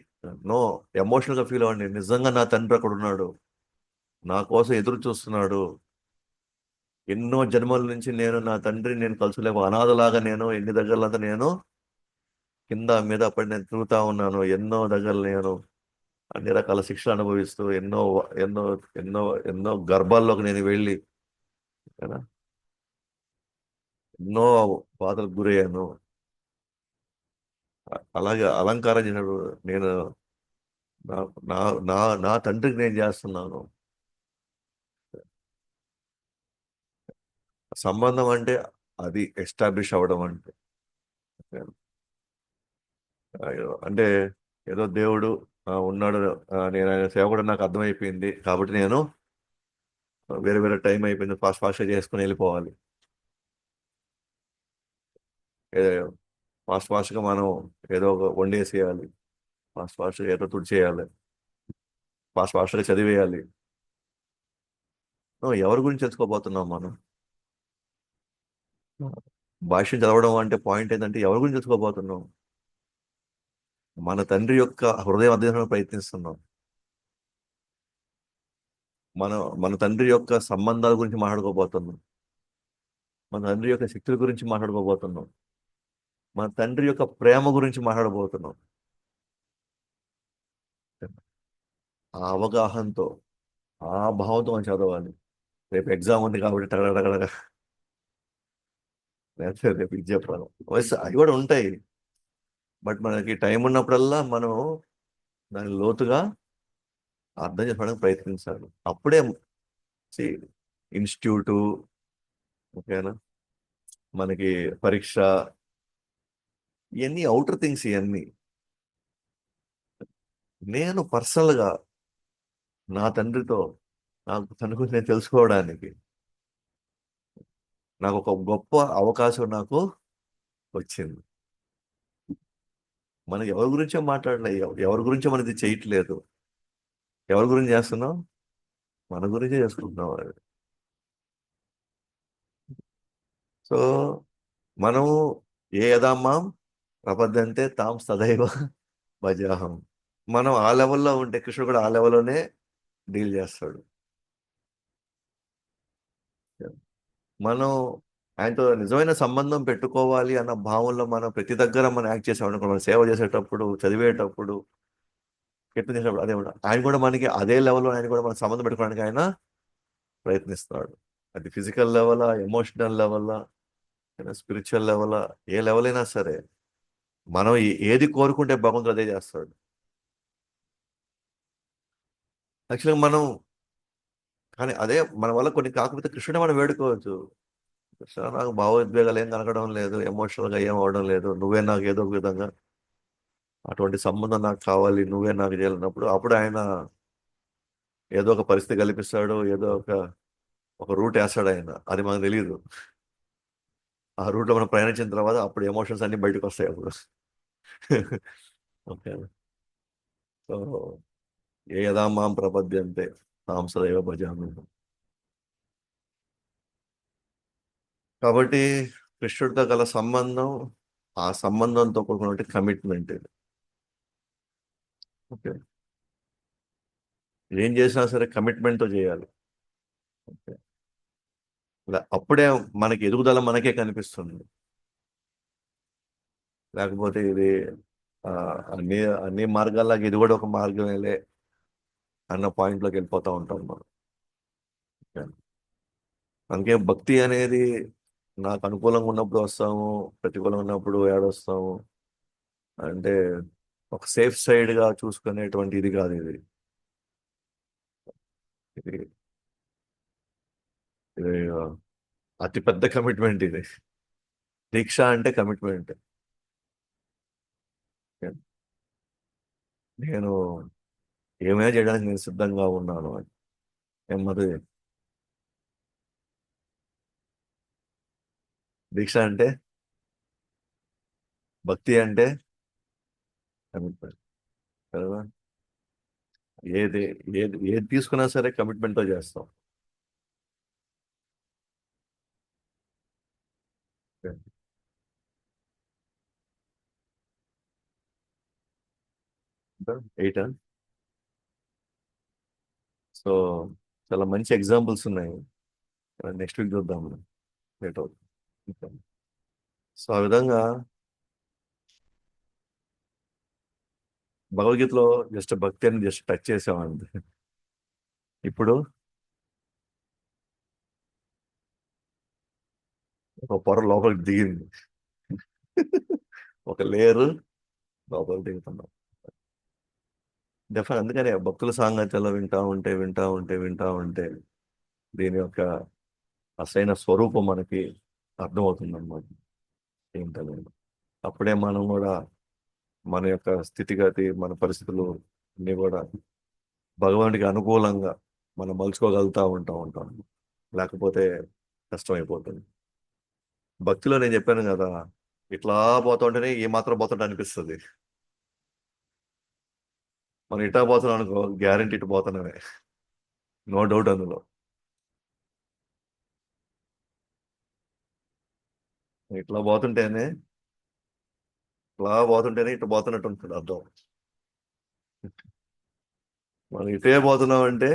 నో ఎమోషనల్ గా ఫీల్ అవ్వండి, నిజంగా నా తండ్రి అక్కడ ఉన్నాడు, నా కోసం ఎదురు చూస్తున్నాడు. ఎన్నో జన్మల నుంచి నా తండ్రి నేను కలుసలేము, అనాథలాగా నేను ఎన్ని దగ్గరలంతా నేను కింద మీద పడి నేను తిరుగుతా ఉన్నాను, ఎన్నో దగ్గర నేను అన్ని రకాల శిక్షలు అనుభవిస్తూ ఎన్నో ఎన్నో ఎన్నో గర్భాల్లోకి నేను వెళ్ళి కదా, ఎన్నో బాధలకు గురయ్యాను. అలాగే అలంకారం చేసినప్పుడు నేను నా నా నా నా తండ్రికి నేను చేస్తున్నాను. సంబంధం అంటే అది ఎస్టాబ్లిష్ అవ్వడం అంటే అంటే ఏదో దేవుడు ఉన్నాడు, నేను ఆయన సేవకుడు నాకు అర్థమైపోయింది కాబట్టి నేను వేరే వేరే టైం అయిపోయింది ఫాస్ట్ ఫాస్ట్గా చేసుకుని వెళ్ళిపోవాలి. ఫాస్ట్ ఫాస్ట్గా మనం ఏదో ఒక వండేసేయాలి, ఫాస్ట్ ఫాస్ట్గా ఏదో తుడిచేయాలి, ఫాస్ట్ ఫాస్ట్గా చదివేయాలి. ఎవరి గురించి తెలుసుకోబోతున్నాం మనం? భాష్యం చదవడం అంటే పాయింట్ ఏంటంటే ఎవరి గురించి తెలుసుకోబోతున్నాం? మన తండ్రి యొక్క హృదయం అధ్యయనం ప్రయత్నిస్తున్నాం. మన మన తండ్రి యొక్క సంబంధాల గురించి మాట్లాడుకోబోతున్నాం, మన తండ్రి యొక్క శక్తుల గురించి మాట్లాడుకోబోతున్నాం, మన తండ్రి యొక్క ప్రేమ గురించి మాట్లాడబోతున్నాం. ఆ అవగాహనతో ఆ భావంతో మనం చదవాలి. రేపు ఎగ్జామ్ ఉంది కాబట్టి టగడగడగడ లేకపోతే రేపు ఇది చెప్పాలి, అవి కూడా ఉంటాయి. బట్ మనకి టైం ఉన్నప్పుడల్లా మనం దాని లోతుగా అర్థం చేసుకోవడానికి ప్రయత్నించాలి. అప్పుడే ఇన్స్టిట్యూటు, ఓకేనా, మనకి పరీక్ష, ఇవన్నీ అవుటర్ థింగ్స్. ఇవన్నీ నేను పర్సనల్గా నా తండ్రితో నాకు తన గురించి నేను తెలుసుకోవడానికి నాకు ఒక గొప్ప అవకాశం నాకు వచ్చింది. మనం ఎవరి గురించో మాట్లాడలేదు, ఎవరి గురించో మనం ఇది చేయట్లేదు, ఎవరి గురించి చేస్తున్నాం, మన గురించే చేసుకుంటున్నాం అది. సో మనము ఏ యదామాం ప్రపద్యంతే తాం సదైవ భజాహం. మనం ఆ లెవెల్లో ఉంటే కృష్ణుడు కూడా ఆ లెవెల్లోనే డీల్ చేస్తాడు. మనం ఆయనతో నిజమైన సంబంధం పెట్టుకోవాలి అన్న భావంలో మనం ప్రతి దగ్గర మనం యాక్ట్ చేసామనుకో, మనం సేవ చేసేటప్పుడు, చదివేటప్పుడు, కీర్తన చేసేటప్పుడు, అదే ఆయన కూడా మనకి అదే లెవెల్లో ఆయన కూడా మన సంబంధం పెట్టుకోవడానికి ఆయన ప్రయత్నిస్తాడు. అది ఫిజికల్ లెవెలా, ఎమోషనల్ లెవెలా, స్పిరిచువల్ లెవెలా, ఏ లెవెల్ అయినా సరే మనం ఏది కోరుకుంటే భగవంతుడు అదే చేస్తాడు. యాక్చువల్గా మనం కానీ అదే మన వల్ల కొన్ని కాకపోతే కృష్ణుడే మనం వేడుకోవచ్చు. కృష్ణ, నాకు భావోద్వేగాలు ఏం కనకడం లేదు, ఎమోషనల్గా ఏం అవడం లేదు, నువ్వే నాకు ఏదో ఒక విధంగా అటువంటి సంబంధం నాకు కావాలి, నువ్వే నాకు చేయాలన్నప్పుడు అప్పుడు ఆయన ఏదో ఒక పరిస్థితి కల్పిస్తాడు, ఏదో ఒక రూట్ వేస్తాడు ఆయన, అది మనకు తెలియదు. ఆ రూట్లో మనం ప్రయాణించిన తర్వాత అప్పుడు ఎమోషన్స్ అన్ని బయటకు వస్తాయి అప్పుడు. ఓకే. సో ఏ యదా మాం ప్రపద్యంతే తాం సదైవ భజామి. కాబట్టి కృష్ణుడితో గల సంబంధం, ఆ సంబంధంతో కూడుకున్న కమిట్మెంట్ ఇది. ఓకే. ఏం చేసినా సరే కమిట్మెంట్తో చేయాలి. ఓకే. అప్పుడే మనకి ఎదుగుదల మనకే కనిపిస్తుంది. లేకపోతే ఇది ఆ, అన్ని అన్ని మార్గాల్లాగా ఇది కూడా ఒక మార్గమేలే అన్న పాయింట్లోకి వెళ్ళిపోతూ ఉంటాం మనం. ఓకే. అందుకే భక్తి అనేది నాకు అనుకూలంగా ఉన్నప్పుడు వస్తాము, ప్రతికూలంగా ఉన్నప్పుడు ఏడొస్తాము అంటే ఒక సేఫ్ సైడ్ గా చూసుకునేటువంటి ఇది కాదు ఇది. ఇది ఇది అతి పెద్ద కమిట్మెంట్ ఇది. దీక్ష అంటే కమిట్మెంట్. నేను ఏమైనా చేయడానికి నేను సిద్ధంగా ఉన్నాను అని. మరి దీక్ష అంటే, భక్తి అంటే కమిట్మెంట్ కదా. ఏది ఏది ఏది తీసుకున్నా సరే కమిట్మెంట్ తో చేస్తాం. ఎయిట్. సో చాలా మంచి ఎగ్జాంపుల్స్ ఉన్నాయి. నెక్స్ట్ వీక్ చూద్దాం. లేట్ అవుతుంది. సో ఆ విధంగా భగవద్గీతలో జస్ట్ భక్తి అని జస్ట్ టచ్ చేసామండి. ఇప్పుడు ఒక పొర లోపలికి దిగింది. ఒక లేయర్ లోపలికి దిగుతున్నాం. డెఫినెట్. అందుకనే భక్తుల సాంగత్యంలో వింటా ఉంటే దీని యొక్క అసలైన స్వరూపం మనకి అర్థమవుతుంది అన్నమాట. ఏంటనేది అప్పుడే మనం కూడా మన యొక్క స్థితిగతి, మన పరిస్థితులు అన్ని కూడా భగవానుడికి అనుకూలంగా మనం మలుచుకోగలుగుతా ఉంటాం. లేకపోతే కష్టమైపోతుంది. భక్తిలో నేను చెప్పాను కదా, ఇట్లా పోతుంటేనే ఏ మాత్రం పోతుంటే అనిపిస్తుంది. మనం ఇటా పోతున్నాం అనుకో, గ్యారెంటీ ఇటు పోతున్నామే, నో డౌట్ అందులో. ఇట్లా పోతుంటేనే ఇట్లా పోతుంటేనే ఇటు పోతున్నట్టు ఉంటుంది అర్థం. మనం ఇటే పోతున్నాం అంటే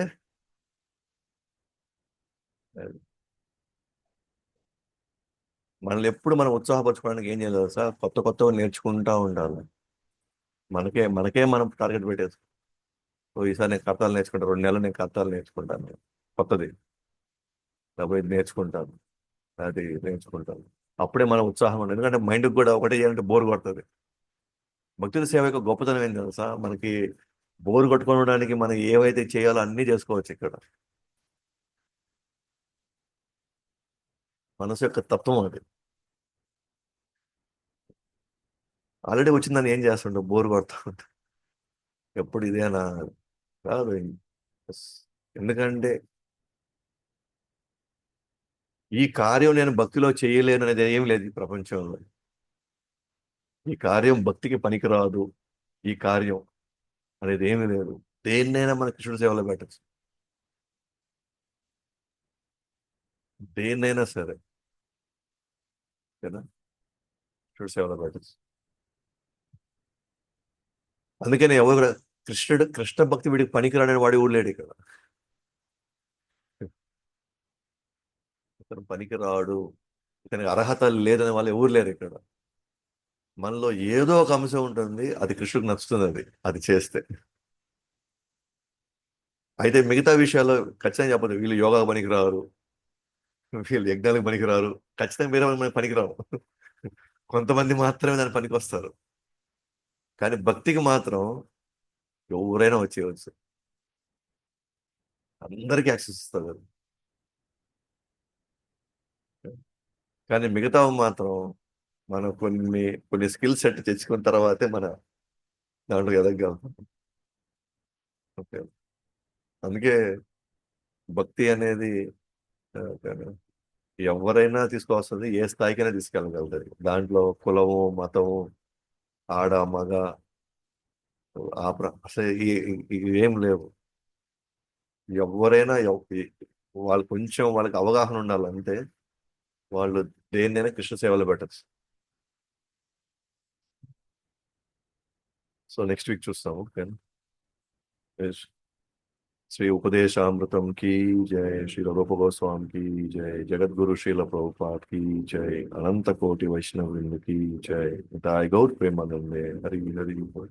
మనల్ని ఎప్పుడు మనం ఉత్సాహపరచుకోవడానికి ఏం చేయలేదు సార్, కొత్త కొత్తగా నేర్చుకుంటా ఉండాలి. మనకే మనం టార్గెట్ పెట్టేది. సో ఈసారి నేను కథలు నేర్చుకుంటాను, 2 నెలలు నేను కథలు నేర్చుకుంటాను, కొత్తది. లేకపోతే ఇది నేర్చుకుంటాను, అది నేర్చుకుంటాను. అప్పుడే మనం ఉత్సాహం ఉండదు. ఎందుకంటే మైండ్కి కూడా ఒకటే చేయాలంటే బోర్ కొడుతుంది. భక్తుల సేవ యొక్క గొప్పతనం ఏం తెలుసా, మనకి బోర్ కొట్టుకోవడానికి మనం ఏవైతే చేయాలో అన్నీ చేసుకోవచ్చు ఇక్కడ. మనసు యొక్క తత్వం అది. ఆల్రెడీ వచ్చిందని ఏం చేస్తుంటాం, బోర్ కొడతా ఉంటాం. ఎప్పుడు ఇదేనా? కాదు. Yes. ఎందుకంటే ఈ కార్యం నేను భక్తిలో చేయలేను అనేది ఏం లేదు ఈ ప్రపంచంలో. ఈ కార్యం భక్తికి పనికిరాదు, ఈ కార్యం అనేది ఏమీ లేదు. దేన్నైనా మన కృష్ణుడి సేవలో పెట్టచ్చు. దేన్నైనా సరే కదా, కృష్ణుడి సేవలో పెట్టచ్చు. అందుకని ఎవరు కూడా కృష్ణ భక్తి వీడికి పనికిరాడని వాడి ఊళ్ళేడు ఇక్కడ. ఇతను పనికిరాడు, ఇతనికి అర్హత లేదని వాళ్ళు ఎవరు లేరు ఇక్కడ. మనలో ఏదో ఒక అంశం ఉంటుంది, అది కృష్ణుడికి నచ్చుతుంది, అది అది చేస్తే. అయితే మిగతా విషయాల్లో ఖచ్చితంగా చెప్పదు, వీళ్ళు యోగా పనికిరారు, వీళ్ళు యజ్ఞాలకు పనికిరారు. ఖచ్చితంగా వేరే మనకి పనికిరావు. కొంతమంది మాత్రమే దాని పనికి వస్తారు. కానీ భక్తికి మాత్రం ఎవరైనా వచ్చేయవచ్చు, అందరికీ యాక్సెస్ ఇస్తారు అది. కానీ మిగతా మాత్రం మనం కొన్ని కొన్ని స్కిల్ సెట్ తెచ్చుకున్న తర్వాతే మన దాంట్లో ఎదగలుగుతాం. ఓకే. అందుకే భక్తి అనేది ఆ, ఎవరైనా తీసుకోవస్తుంది, ఏ స్థాయికైనా తీసుకెళ్ళగలుగుతుంది. దాంట్లో కులము, మతము, ఆడ మగ అసలు ఏం లేవు. ఎవరైనా వాళ్ళు కొంచెం వాళ్ళకి అవగాహన ఉండాలి అంతే. వాళ్ళు దేన్నైనా కృష్ణ సేవలో పెట్టచ్చు. సో నెక్స్ట్ వీక్ చూస్తాము. ఓకే. శ్రీ ఉపదేశామృతం की जय, श्री रूप गोस्वामी की जय, जगत गुरु श्रील प्रभुपाद की जय, अनंत कोटि वैष्णव वृंद की जय, निताय गौर प्रेमानंदे, हरि हरि बोल।